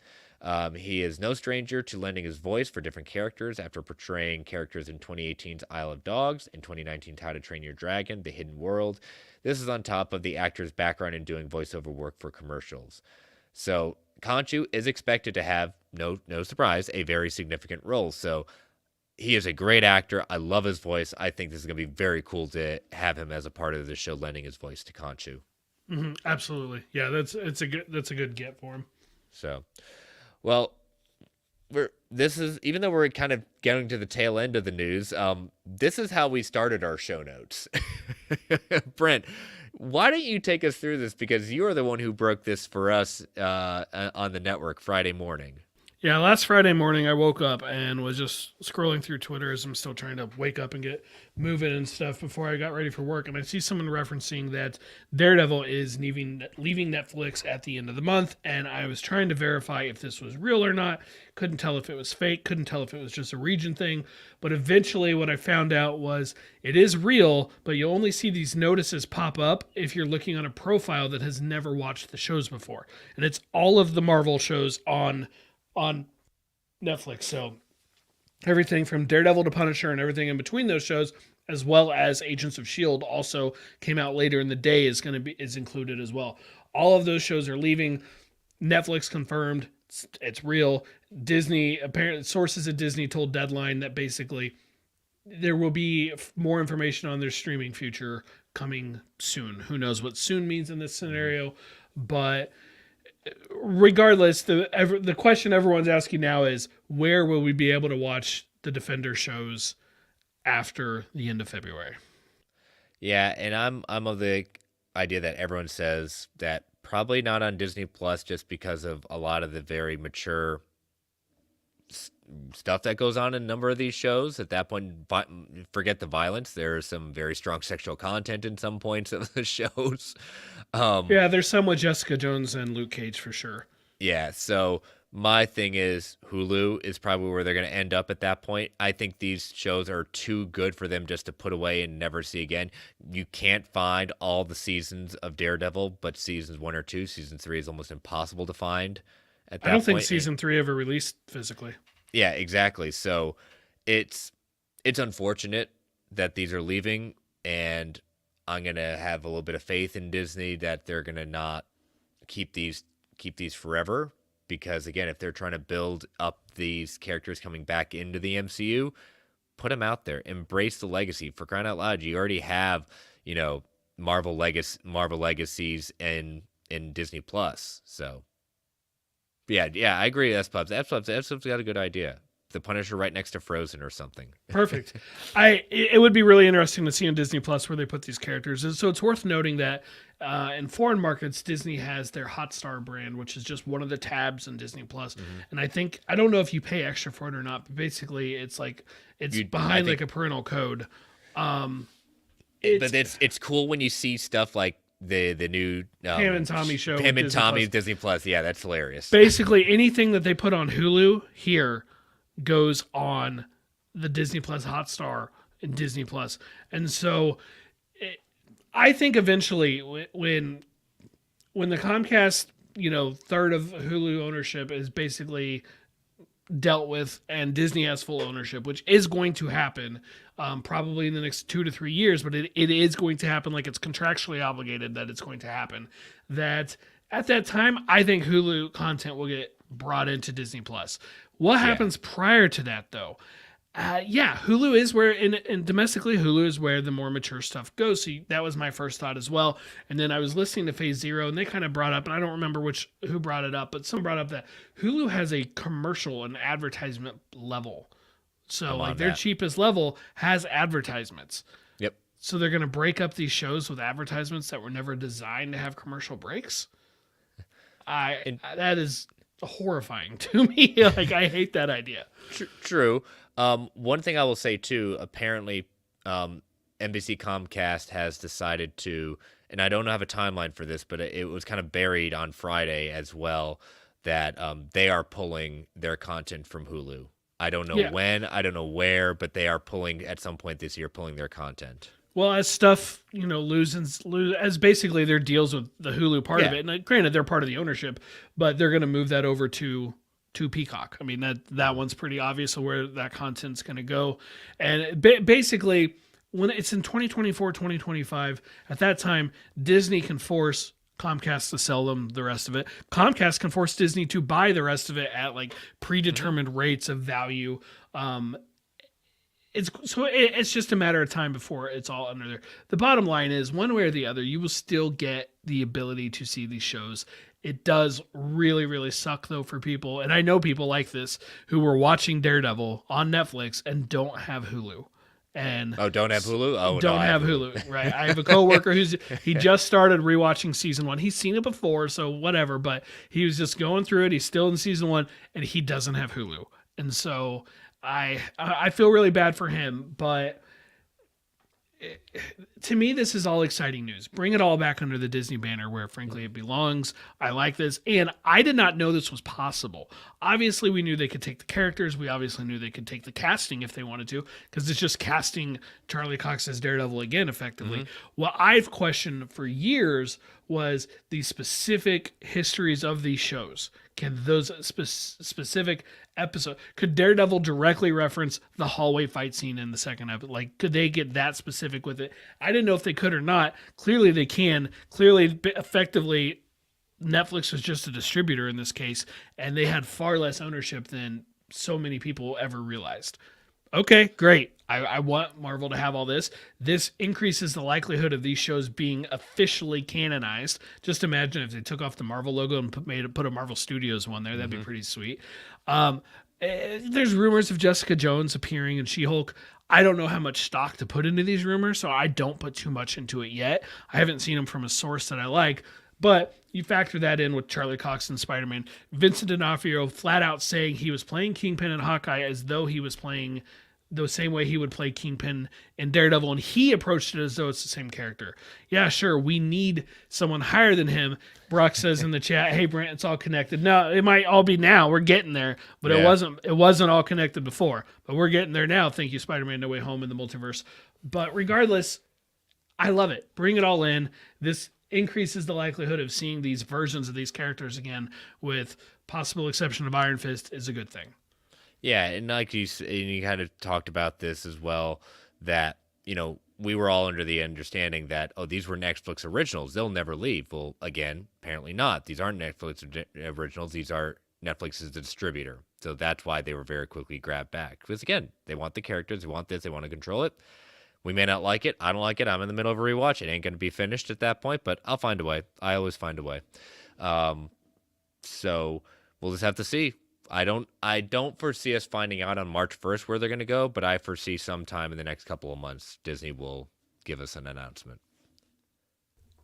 He is no stranger to lending his voice for different characters after portraying characters in 2018's Isle of Dogs and 2019's How to Train Your Dragon, The Hidden World. This is on top of the actor's background in doing voiceover work for commercials. So Khonshu is expected to have, no surprise, a very significant role. So he is a great actor. I love his voice. I think this is going to be very cool to have him as a part of the show, lending his voice to Khonshu. Mm-hmm, absolutely. Yeah, that's a good get for him. So, well, even though we're kind of getting to the tail end of the news, this is how we started our show notes. Brent, why don't you take us through this, because you are the one who broke this for us on the network Friday morning. Yeah, last Friday morning I woke up and was just scrolling through Twitter as I'm still trying to wake up and get moving and stuff before I got ready for work. And I see someone referencing that Daredevil is leaving Netflix at the end of the month. And I was trying to verify if this was real or not. Couldn't tell if it was fake. Couldn't tell if it was just a region thing. But eventually what I found out was it is real, but you only see these notices pop up if you're looking on a profile that has never watched the shows before. And it's all of the Marvel shows on Netflix. So everything from Daredevil to Punisher and everything in between those shows, as well as Agents of S.H.I.E.L.D. also came out later in the day, is included as well. All of those shows are leaving. Netflix confirmed it's real. Disney, apparently sources at Disney told Deadline that basically there will be more information on their streaming future coming soon. Who knows what soon means in this scenario, but regardless, the question everyone's asking now is, where will we be able to watch the Defender shows after the end of February. Yeah, and I'm of the idea that everyone says that probably not on Disney Plus just because of a lot of the very mature stuff that goes on in a number of these shows. At that point, forget the violence. There's some very strong sexual content in some points of the shows. Yeah, there's some with Jessica Jones and Luke Cage for sure. Yeah, so my thing is Hulu is probably where they're going to end up at that point. I think these shows are too good for them just to put away and never see again. You can't find all the seasons of Daredevil, but seasons 1 or 2, season 3 is almost impossible to find at that point. I don't think season 3 ever released physically. Yeah, exactly. So it's unfortunate that these are leaving, and I'm going to have a little bit of faith in Disney that they're going to not keep these forever, because again, if they're trying to build up these characters coming back into the MCU, put them out there, embrace the legacy. For crying out loud, you already have, Marvel legacies in Disney Plus. So yeah, I agree. S-Pubs got a good idea. The Punisher right next to Frozen or something. Perfect. It would be really interesting to see on Disney Plus where they put these characters. And so it's worth noting that in foreign markets, Disney has their Hotstar brand, which is just one of the tabs in Disney Plus. And I don't know if you pay extra for it or not, but basically it's behind like a parental code. But it's cool when you see stuff like the new Pam and Tommy show. Pam and Tommy Disney Plus. Yeah, that's hilarious. Basically anything that they put on Hulu here goes on the Disney Plus Hotstar and Disney Plus. And so I think eventually when the Comcast, third of Hulu ownership is basically dealt with and Disney has full ownership, which is going to happen probably in the next 2 to 3 years, but it is going to happen, like it's contractually obligated that it's going to happen, that at that time, I think Hulu content will get brought into Disney Plus. What happens prior to that, though? Hulu is where, and domestically, Hulu is where the more mature stuff goes. So that was my first thought as well. And then I was listening to Phase Zero, and they kind of brought up, and I don't remember who brought it up, but someone brought up that Hulu has a commercial and advertisement level. So their cheapest level has advertisements. Yep. So they're going to break up these shows with advertisements that were never designed to have commercial breaks. That is horrifying to me. Like, I hate that idea. True. One thing I will say too, apparently NBC Comcast has decided to, and I don't have a timeline for this, but it was kind of buried on Friday as well, that they are pulling their content from Hulu. I don't know when, I don't know where, but they are pulling at some point this year, pulling their content. Well, as stuff, lose as basically their deals with the Hulu part of it. And granted, they're part of the ownership, but they're going to move that over to Peacock. I mean, that one's pretty obvious of where that content's going to go. And basically, when it's in 2024, 2025, at that time, Disney can force Comcast to sell them the rest of it. Comcast can force Disney to buy the rest of it at like predetermined rates of value. It's just a matter of time before it's all under there. The bottom line is, one way or the other, you will still get the ability to see these shows. It does really, really suck though for people, and I know people like this who were watching Daredevil on Netflix and don't have Hulu. And don't have Hulu? Don't have Hulu, right? I have a coworker he just started rewatching season 1. He's seen it before, so whatever, but he was just going through it. He's still in season 1, and he doesn't have Hulu. And so I feel really bad for him, but to me, this is all exciting news. Bring it all back under the Disney banner where, frankly, it belongs. I like this. And I did not know this was possible. Obviously, we knew they could take the characters. We obviously knew they could take the casting if they wanted to, because it's just casting Charlie Cox as Daredevil again, effectively. What I've questioned for years was the specific histories of these shows. Can those specific episode, could Daredevil directly reference the hallway fight scene in the second episode? Like, could they get that specific with it? I didn't know if they could or not. Clearly they can. Clearly, effectively, Netflix was just a distributor in this case, and they had far less ownership than so many people ever realized. Okay, great. I want Marvel to have all this. This increases the likelihood of these shows being officially canonized. Just imagine if they took off the Marvel logo and put a Marvel Studios one there. That'd be pretty sweet. There's rumors of Jessica Jones appearing in She-Hulk. I don't know how much stock to put into these rumors, so I don't put too much into it yet. I haven't seen them from a source that I like, but you factor that in with Charlie Cox and Spider-Man. Vincent D'Onofrio flat out saying he was playing Kingpin and Hawkeye as though he was playing the same way he would play Kingpin in Daredevil, and he approached it as though it's the same character. Yeah, sure, we need someone higher than him. Brock says in the chat, "Hey, Brant, it's all connected." No, it might all be now. We're getting there, but Yeah. it wasn't all connected before. But we're getting there now. Thank you, Spider-Man: No Way Home in the multiverse. But regardless, I love it. Bring it all in. This increases the likelihood of seeing these versions of these characters again, with possible exception of Iron Fist, is a good thing. Yeah, and like and you kind of talked about this as well, that, we were all under the understanding that, oh, these were Netflix originals. They'll never leave. Well, again, apparently not. These aren't Netflix originals. These are Netflix as the distributor. So that's why they were very quickly grabbed back. Because, again, they want the characters. They want this. They want to control it. We may not like it. I don't like it. I'm in the middle of a rewatch. It ain't going to be finished at that point, but I'll find a way. I always find a way. So we'll just have to see. I don't foresee us finding out on March 1st where they're going to go, but I foresee sometime in the next couple of months Disney will give us an announcement.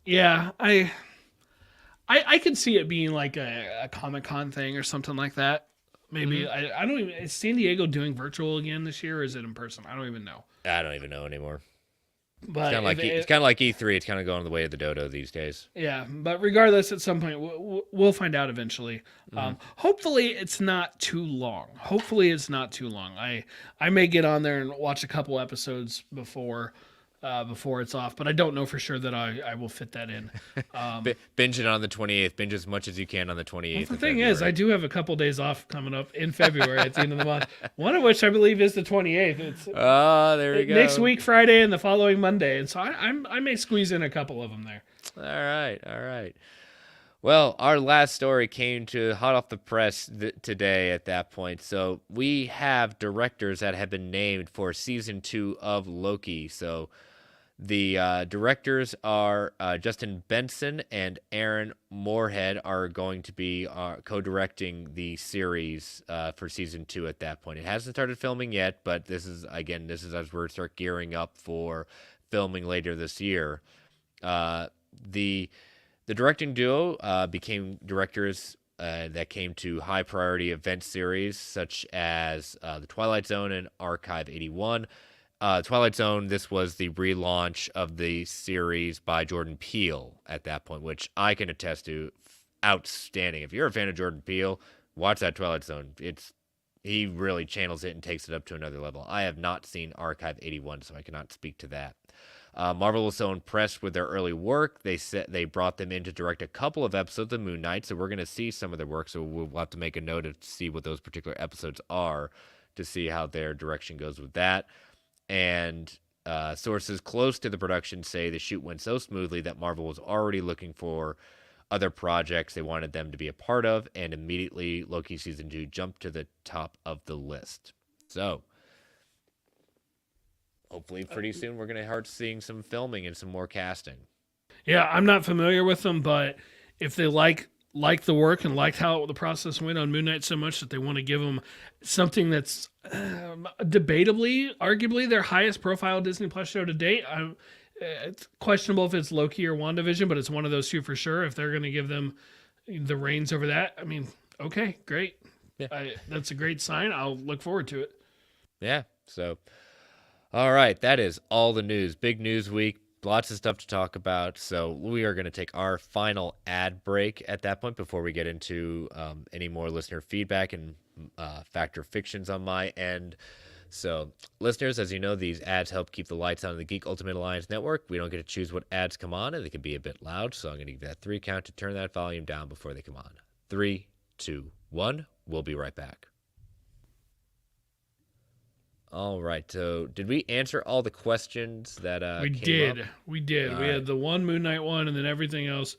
Yeah, I could see it being like a Comic-Con thing or something like that. Maybe. Mm-hmm. I don't even, is San Diego doing virtual again this year, or is it in person? I don't even know. I don't even know anymore. But It's kind of like E3. It's kind of going the way of the dodo these days. yeah, but regardless, at some point we'll find out eventually. Hopefully, it's not too long. I may get on there and watch a couple episodes before it's off, but I don't know for sure that I will fit that in. Binge it on the 28th. Binge as much as you can on the 28th. The thing is, I do have a couple days off coming up in February at the end of the month. One of which I believe is the 28th. It's there you go. next week Friday and the following Monday, and so I may squeeze in a couple of them there. All right. Well, our last story came to hot off the press today at that point. So we have directors that have been named for season 2 of Loki. So the directors are Justin Benson and Aaron Moorhead are going to be co-directing the series for season 2 at that point. It hasn't started filming yet, but this is as we start gearing up for filming later this year. The directing duo became directors that came to high priority event series such as The Twilight Zone and Archive 81. Twilight Zone, this was the relaunch of the series by Jordan Peele at that point, which I can attest to. Outstanding. If you're a fan of Jordan Peele, watch that Twilight Zone. He really channels it and takes it up to another level. I have not seen Archive 81, so I cannot speak to that. Marvel was so impressed with their early work, they brought them in to direct a couple of episodes of Moon Knight, so we're going to see some of their work, so we'll have to make a note to see what those particular episodes are to see how their direction goes with that. And sources close to the production say the shoot went so smoothly that Marvel was already looking for other projects they wanted them to be a part of, and immediately Loki Season 2 jumped to the top of the list. So, hopefully pretty soon we're going to start seeing some filming and some more casting. Yeah, I'm not familiar with them, but if they like the work and liked how the process went on Moon Knight so much that they want to give them something that's debatably, arguably their highest profile Disney Plus show to date. It's questionable if it's Loki or WandaVision, but it's one of those two for sure. If they're going to give them the reins over that, I mean, okay, great. Yeah. That's a great sign. I'll look forward to it. Yeah, so, all right, that is all the news. Big news week. Lots of stuff to talk about. So we are going to take our final ad break at that point before we get into any more listener feedback and fact or fictions on my end. So listeners, as you know, these ads help keep the lights on in the Geek Ultimate Alliance Network. We don't get to choose what ads come on, and they can be a bit loud. So I'm going to give that 3 count to turn that volume down before they come on. 3, 2, 1. We'll be right back. All right. So, did we answer all the questions that we came did? up? We did. All we right. had the one Moon Knight one, and then everything else.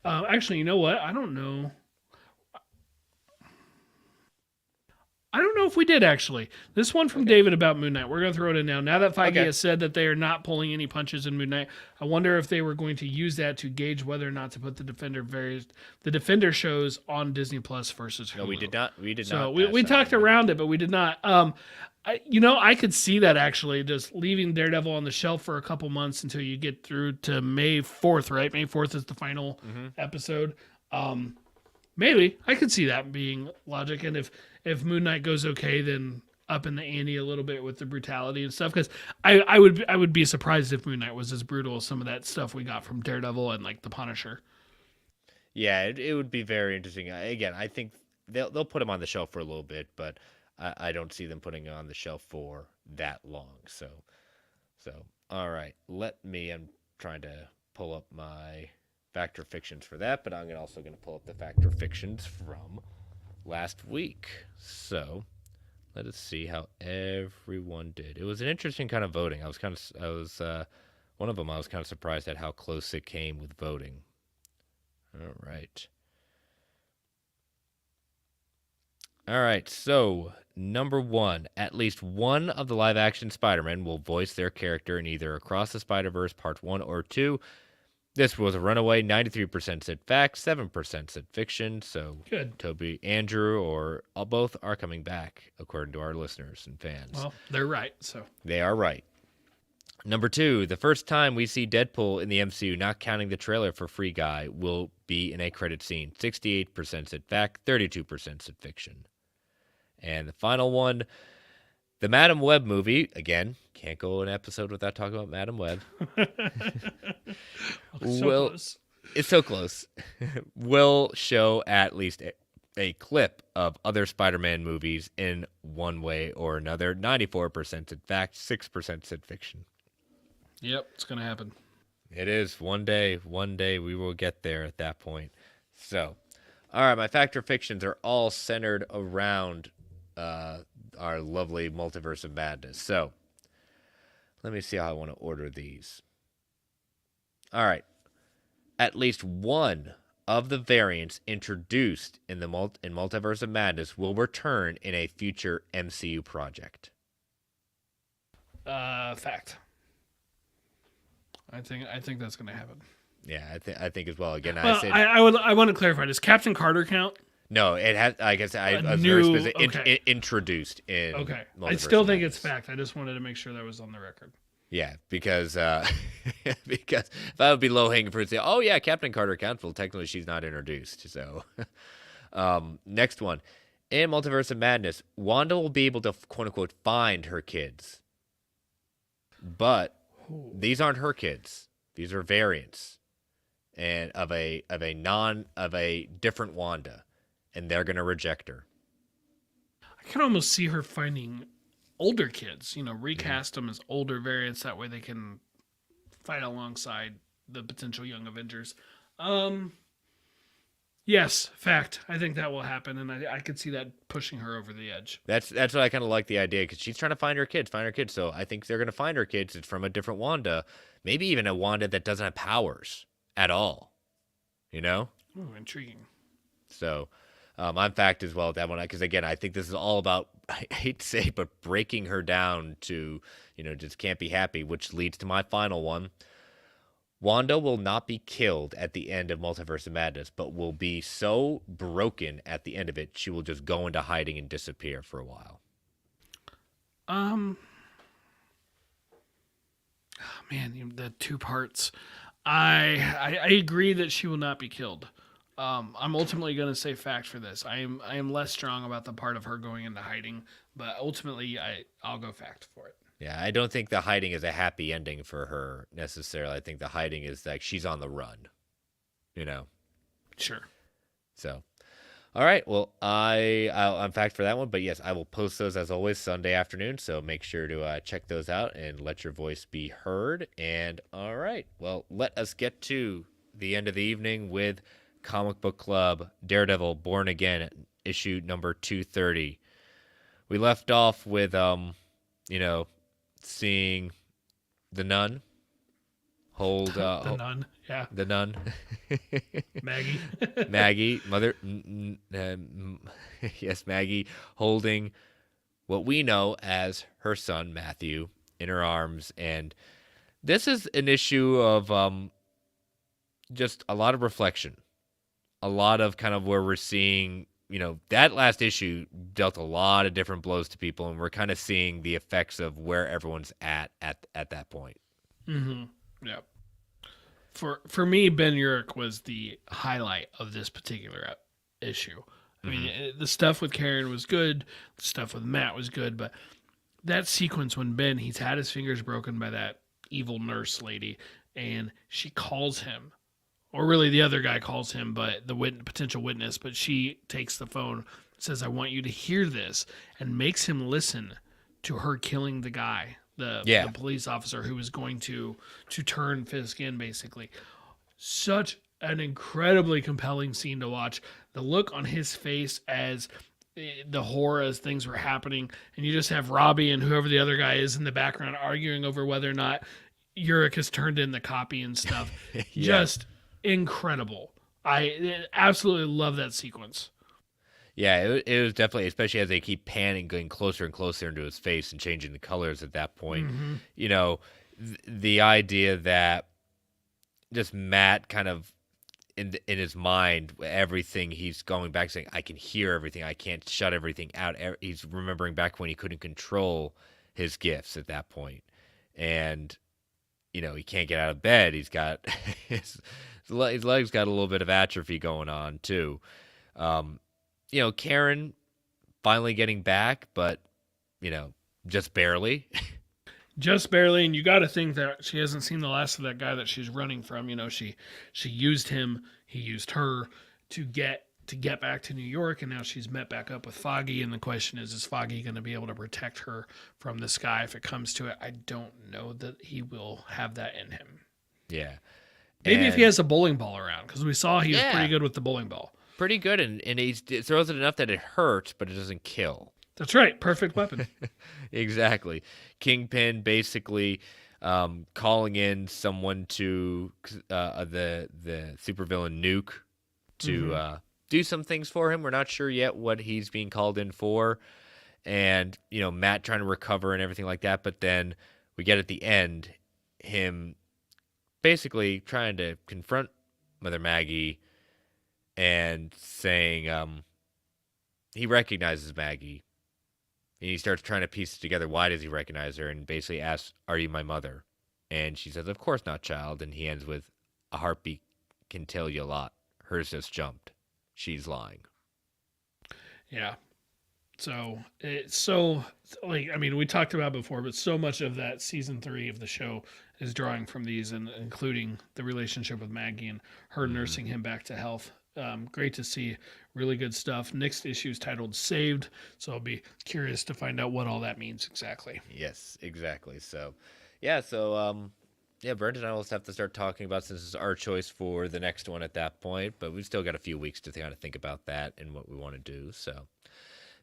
Actually, you know what? I don't know. I don't know if we did actually. This one from David about Moon Knight. We're going to throw it in now. Now that Feige Okay. has said that they are not pulling any punches in Moon Knight, I wonder if they were going to use that to gauge whether or not to put the Defender shows on Disney Plus versus Hulu. No, we did not. We did So not. we talked around it, but we did not. I could see that actually, just leaving Daredevil on the shelf for a couple months until you get through to May 4th, right? May 4th is the final episode. Maybe I could see that being logic, and if Moon Knight goes okay, then up in the ante a little bit with the brutality and stuff. Because I would be surprised if Moon Knight was as brutal as some of that stuff we got from Daredevil and like the Punisher. Yeah, it would be very interesting. Again, I think they'll put him on the shelf for a little bit, but I don't see them putting it on the shelf for that long. So all right. I'm trying to pull up my Factor Fictions for that, but I'm also going to pull up the Factor Fictions from last week. So let us see how everyone did. It was an interesting kind of voting. One of them I was kind of surprised at how close it came with voting. All right. All right, so number one, at least one of the live-action Spider-Men will voice their character in either Across the Spider-Verse Part 1 or 2. This was a runaway. 93% said fact, 7% said fiction. So Good. Toby, Andrew, or both are coming back, according to our listeners and fans. Well, they're right. So They are right. Number two, the first time we see Deadpool in the MCU, not counting the trailer for Free Guy, will be in a credit scene. 68% said fact, 32% said fiction. And the final one, the Madam Web movie, again, can't go an episode without talking about Madam Web. close. It's so close. Will show at least a clip of other Spider-Man movies in one way or another. 94% said fact, 6% said fiction. Yep, it's gonna happen. It is. One day we will get there at that point. So, all right, my Factor Fictions are all centered around our lovely Multiverse of Madness. So, let me see how I want to order these. All right. At least one of the variants introduced in Multiverse of Madness will return in a future MCU project. Fact. I think that's gonna happen. Yeah, I think as well. Again, Well, I want to clarify. Does Captain Carter count? No, it has. I guess I was new- very specific. okay. Introduced in. Okay. I Multiverse still of think Madness. it's fact. I just wanted to make sure that was on the record. Yeah, because because that would be low hanging fruit. Say, oh yeah, Captain Carter counts. Well, technically she's not introduced. So, next one, in Multiverse of Madness, Wanda will be able to quote unquote find her kids, but these aren't her kids. These are variants, and of a different Wanda, and they're gonna reject her. I can almost see her finding older kids. Recast them as older variants. That way they can fight alongside the potential young Avengers. Yes, fact. I think that will happen, and I could see that pushing her over the edge. That's what I kind of like the idea, because she's trying to find her kids. So I think they're going to find her kids. It's from a different Wanda, maybe even a Wanda that doesn't have powers at all. Ooh, intriguing. So I'm fact as well with that one, because again, I think this is all about, I hate to say it, but breaking her down to, just can't be happy, which leads to my final one. Wanda will not be killed at the end of Multiverse of Madness, but will be so broken at the end of it, she will just go into hiding and disappear for a while. Man, the two parts. I agree that she will not be killed. I'm ultimately going to say fact for this. I am less strong about the part of her going into hiding, but ultimately I'll go fact for it. Yeah, I don't think the hiding is a happy ending for her necessarily. I think the hiding is like she's on the run, Sure. So, all right. Well, I'm fact for that one, but yes, I will post those as always Sunday afternoon. So make sure to check those out and let your voice be heard. And all right, well, let us get to the end of the evening with Comic Book Club Daredevil Born Again, issue number 230. We left off with seeing the nun hold The nun. Yeah. the nun, Maggie. Maggie, yes, Maggie, holding what we know as her son Matthew in her arms, and this is an issue of just a lot of reflection, a lot of kind of where we're seeing, that last issue dealt a lot of different blows to people, and we're kind of seeing the effects of where everyone's at that point. Mm-hmm. Yeah. For me, Ben Urich was the highlight of this particular issue. I mean, the stuff with Karen was good. The stuff with Matt was good, but that sequence when he's had his fingers broken by that evil nurse lady, and she calls him, or really the other guy calls him, but the potential witness, but she takes the phone, says, "I want you to hear this," and makes him listen to her killing the guy, the police officer who was going to turn Fisk in, basically. Such an incredibly compelling scene to watch. The look on his face as the horror as things were happening, and you just have Robbie and whoever the other guy is in the background arguing over whether or not Urich has turned in the copy and stuff. Just incredible. I absolutely love that sequence. Yeah, it was definitely, especially as they keep panning, going closer and closer into his face and changing the colors at that point. The idea that just Matt kind of in his mind, everything he's going back saying, I can hear everything. I can't shut everything out. He's remembering back when he couldn't control his gifts at that point. And, he can't get out of bed. He's got his legs got a little bit of atrophy going on too. Karen finally getting back, but, just barely. Just barely, and you got to think that she hasn't seen the last of that guy that she's running from. She used him, he used her to get back to New York, and now she's met back up with Foggy, and the question is Foggy going to be able to protect her from this guy if it comes to it? I don't know that he will have that in him. Yeah. Maybe if he has a bowling ball around, because we saw he was pretty good with the bowling ball. Pretty good, and he throws it enough that it hurts, but it doesn't kill. That's right. Perfect weapon. Exactly. Kingpin basically calling in someone to the supervillain Nuke to do some things for him. We're not sure yet what he's being called in for. And, Matt trying to recover and everything like that. But then we get at the end him basically trying to confront Mother Maggie and saying he recognizes Maggie. And he starts trying to piece it together. Why does he recognize her? And basically asks, "Are you my mother?" And she says, "Of course not, child." And he ends with, "A heartbeat can tell you a lot. Hers just jumped. She's lying." Yeah. So it's so we talked about before, but so much of that season 3 of the show is drawing from these, and including the relationship with Maggie and her nursing him back to health. Great to see. Really good stuff. Next issue is titled Saved, so I'll be curious to find out what all that means exactly. Yes, exactly. So, Brent and I will have to start talking about, since it's our choice for the next one at that point, but we've still got a few weeks to kind of think about that and what we want to do. So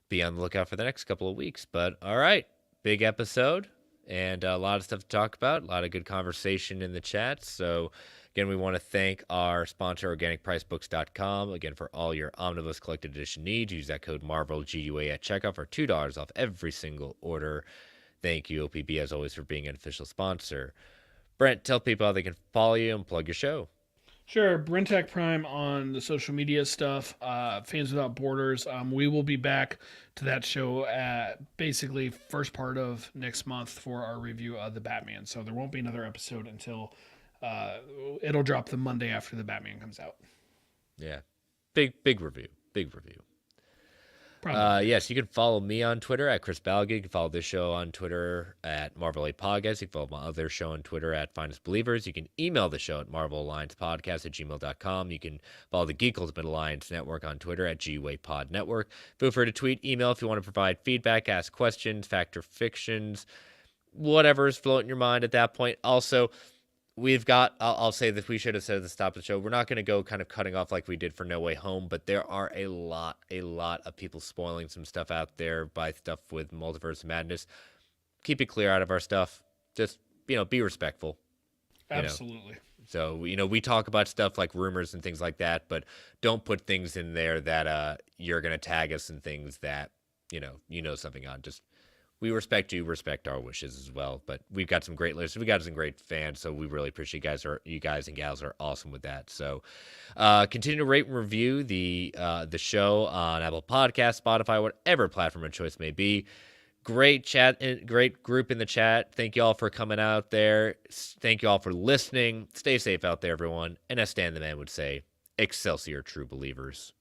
be on the lookout for the next couple of weeks. But all right, big episode and a lot of stuff to talk about, a lot of good conversation in the chat. So again, we want to thank our sponsor, organicpricebooks.com. Again, for all your Omnibus Collected Edition needs, use that code MARVELGUA at checkout for $2 off every single order. Thank you, OPB, as always, for being an official sponsor. Brent, tell people how they can follow you and plug your show. Sure. Brentech Prime on the social media stuff. Fans Without Borders. We will be back to that show at basically first part of next month for our review of the Batman. So there won't be another episode until it'll drop the Monday after the Batman comes out. Yeah. Big review. Yes, you can follow me on Twitter at Chris Balga. You can follow this show on Twitter at Marvel 8 Podcast. You can follow my other show on Twitter at Finest Believers. You can email the show at marvelalliancepodcast@gmail.com. You can follow the Geek Ultimate Alliance Network on Twitter at GWayPod Network. Feel free to tweet, email if you want to provide feedback, ask questions, fact or fictions, whatever is floating your mind at that point. Also, we've got, I'll say that we should have said at the top of the show, we're not going to go kind of cutting off like we did for No Way Home, but there are a lot of people spoiling some stuff out there by stuff with Multiverse Madness. Keep it clear out of our stuff. Just, be respectful. you know. Absolutely. So, we talk about stuff like rumors and things like that, but don't put things in there that you're going to tag us in things that, something on. Just, we respect you, respect our wishes as well. But we've got some great listeners. We got some great fans, so we really appreciate you guys and gals are awesome with that. So, continue to rate and review the show on Apple Podcasts, Spotify, whatever platform of choice may be. Great chat, great group in the chat. Thank you all for coming out there. Thank you all for listening. Stay safe out there, everyone. And as Stan the Man would say, Excelsior, true believers.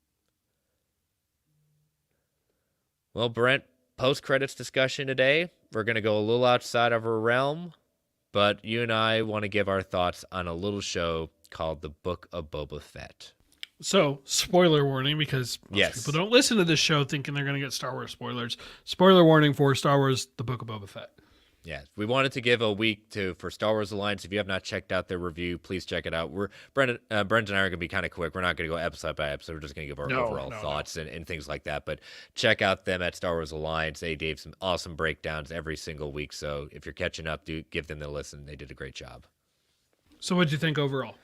Well, Brent, post-credits discussion today. We're going to go a little outside of our realm, but you and I want to give our thoughts on a little show called The Book of Boba Fett. So, spoiler warning, because most people don't listen to this show thinking they're going to get Star Wars spoilers. Spoiler warning for Star Wars, The Book of Boba Fett. Yeah, we wanted to give a week for Star Wars Alliance. If you have not checked out their review, please check it out. Brent and I are going to be kind of quick. We're not going to go episode by episode. We're just going to give our overall thoughts and things like that. But check out them at Star Wars Alliance. They gave some awesome breakdowns every single week. So if you're catching up, give them the listen. They did a great job. So what'd you think overall?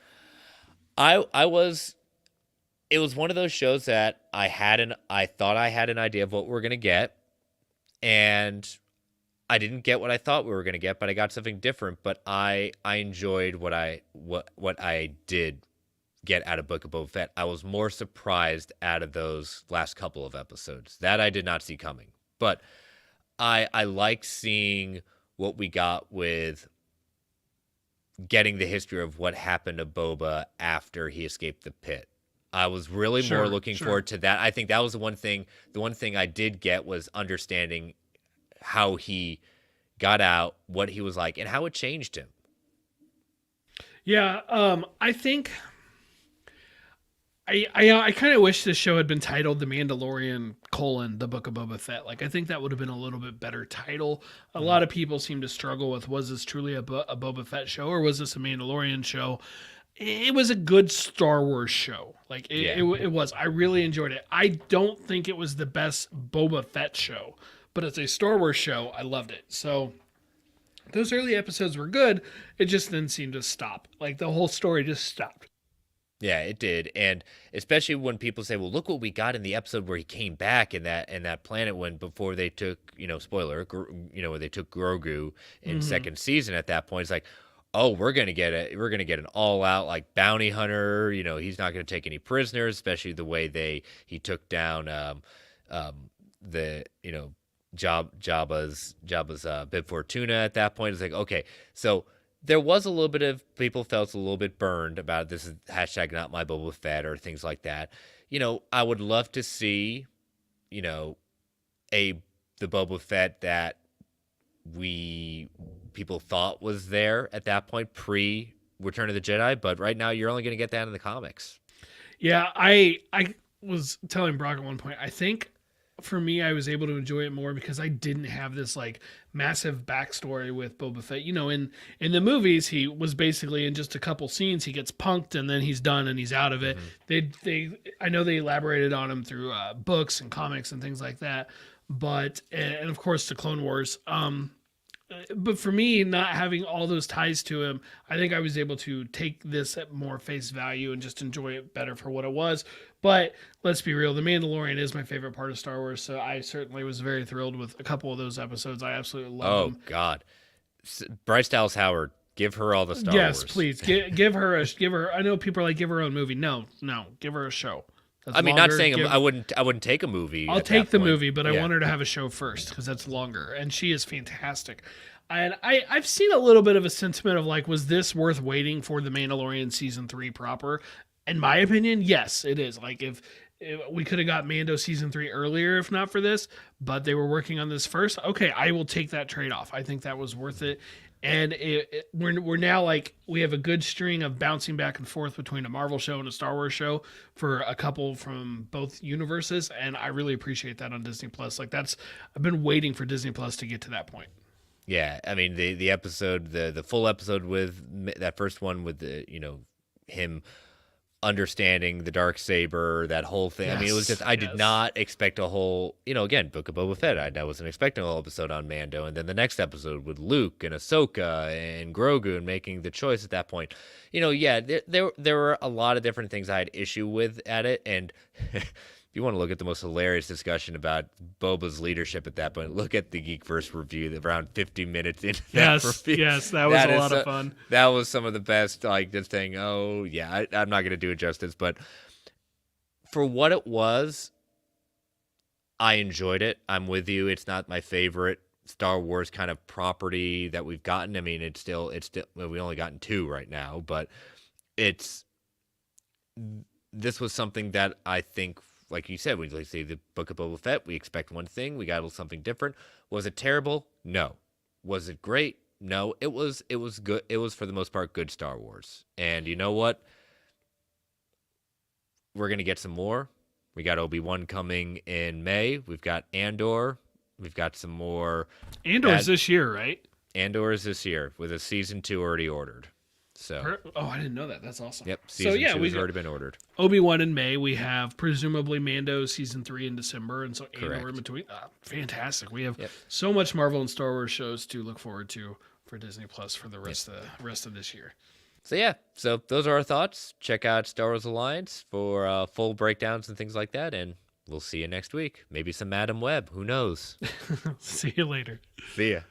It was one of those shows that I thought I had an idea of what we were going to get, and I didn't get what I thought we were going to get, but I got something different. But I enjoyed what I did get out of Book of Boba Fett. I was more surprised out of those last couple of episodes. That I did not see coming. But I like seeing what we got with getting the history of what happened to Boba after he escaped the pit. I was really more looking forward to that. I think that was the one thing I did get was understanding how he got out, what he was like, and how it changed him. Yeah, I think I kind of wish this show had been titled The Mandalorian: The Book of Boba Fett. Like, I think that would have been a little bit better title. A lot of people seem to struggle with, was this truly a Boba Fett show, or was this a Mandalorian show? It was a good Star Wars show. Like, it was. I really enjoyed it. I don't think it was the best Boba Fett show, but as a Star Wars show, I loved it. So those early episodes were good. It just then seemed to stop. Like, the whole story just stopped. Yeah, it did. And especially when people say, well, look what we got in the episode where he came back in that planet before they took, spoiler, where they took Grogu in second season at that point. It's like, oh, we're gonna get an all out like bounty hunter. He's not gonna take any prisoners, especially the way he took down Jabba's Bib Fortuna at that point. It's like, okay, so there was a little bit of people felt a little bit burned about this is hashtag not my Boba Fett or things like that. I would love to see, the Boba Fett that people thought was there at that point pre Return of the Jedi, but right now you're only going to get that in the comics. Yeah, I was telling Brock at one point, I think for me I was able to enjoy it more because I didn't have this like massive backstory with Boba Fett. In the movies he was basically in just a couple scenes he gets punked and then he's done and he's out of it. I know they elaborated on him through books and comics and things like that, but and of course the Clone Wars. But for me, not having all those ties to him, I think I was able to take this at more face value and just enjoy it better for what it was. But let's be real, The Mandalorian is my favorite part of Star Wars, so I certainly was very thrilled with a couple of those episodes. I absolutely love them. Oh, God. Bryce Dallas Howard, give her all the Star Wars. Yes, please. Give her. I know people are like, give her own movie. No, give her a show. That's longer. Not saying I wouldn't take a movie. I'll take the movie, but I want her to have a show first because that's longer, and she is fantastic. And I've seen a little bit of a sentiment of like, was this worth waiting for The Mandalorian season 3 proper? In my opinion, yes, it is. Like if we could have got Mando season 3 earlier, if not for this, but they were working on this first. Okay, I will take that trade off. I think that was worth it. And we're now like, we have a good string of bouncing back and forth between a Marvel show and a Star Wars show for a couple from both universes. And I really appreciate that on Disney Plus. Like I've been waiting for Disney Plus to get to that point. Yeah. I mean, the episode, the full episode with that first one with him understanding the dark saber, that whole thing. I mean, it was just I did not expect a whole, again, Book of Boba Fett. I wasn't expecting a whole episode on Mando, and then the next episode with Luke and Ahsoka and Grogu and making the choice at that point. Yeah, there were a lot of different things I had issue with at it, and if you want to look at the most hilarious discussion about Boba's leadership at that point, look at the Geekverse review around 50 minutes into that review. Yes, that was a lot of fun. That was some of the best, like, just saying, oh, yeah, I'm not going to do it justice, but for what it was, I enjoyed it. I'm with you. It's not my favorite Star Wars kind of property that we've gotten. I mean, it's still well, we only gotten 2 right now, but this was something that I think, like you said, we say the Book of Boba Fett, we expect one thing, we got a little something different. Was it terrible? No. Was it great? No. It was good. It was, for the most part, good Star Wars. And you know what? We're going to get some more. We got Obi-Wan coming in May. We've got Andor. We've got some more. Andor's this year, right? Andor is this year, with a season 2 already ordered. So. Oh, I didn't know that. That's awesome. Yep, season 2 has already been ordered. Obi-Wan in May. We have presumably Mando season 3 in December, and so Correct. Andor in between. Fantastic. We have so much Marvel and Star Wars shows to look forward to for Disney Plus for the rest of this year. So yeah, so those are our thoughts. Check out Star Wars Alliance for full breakdowns and things like that, and we'll see you next week. Maybe some Madam Web. Who knows? See you later. See ya.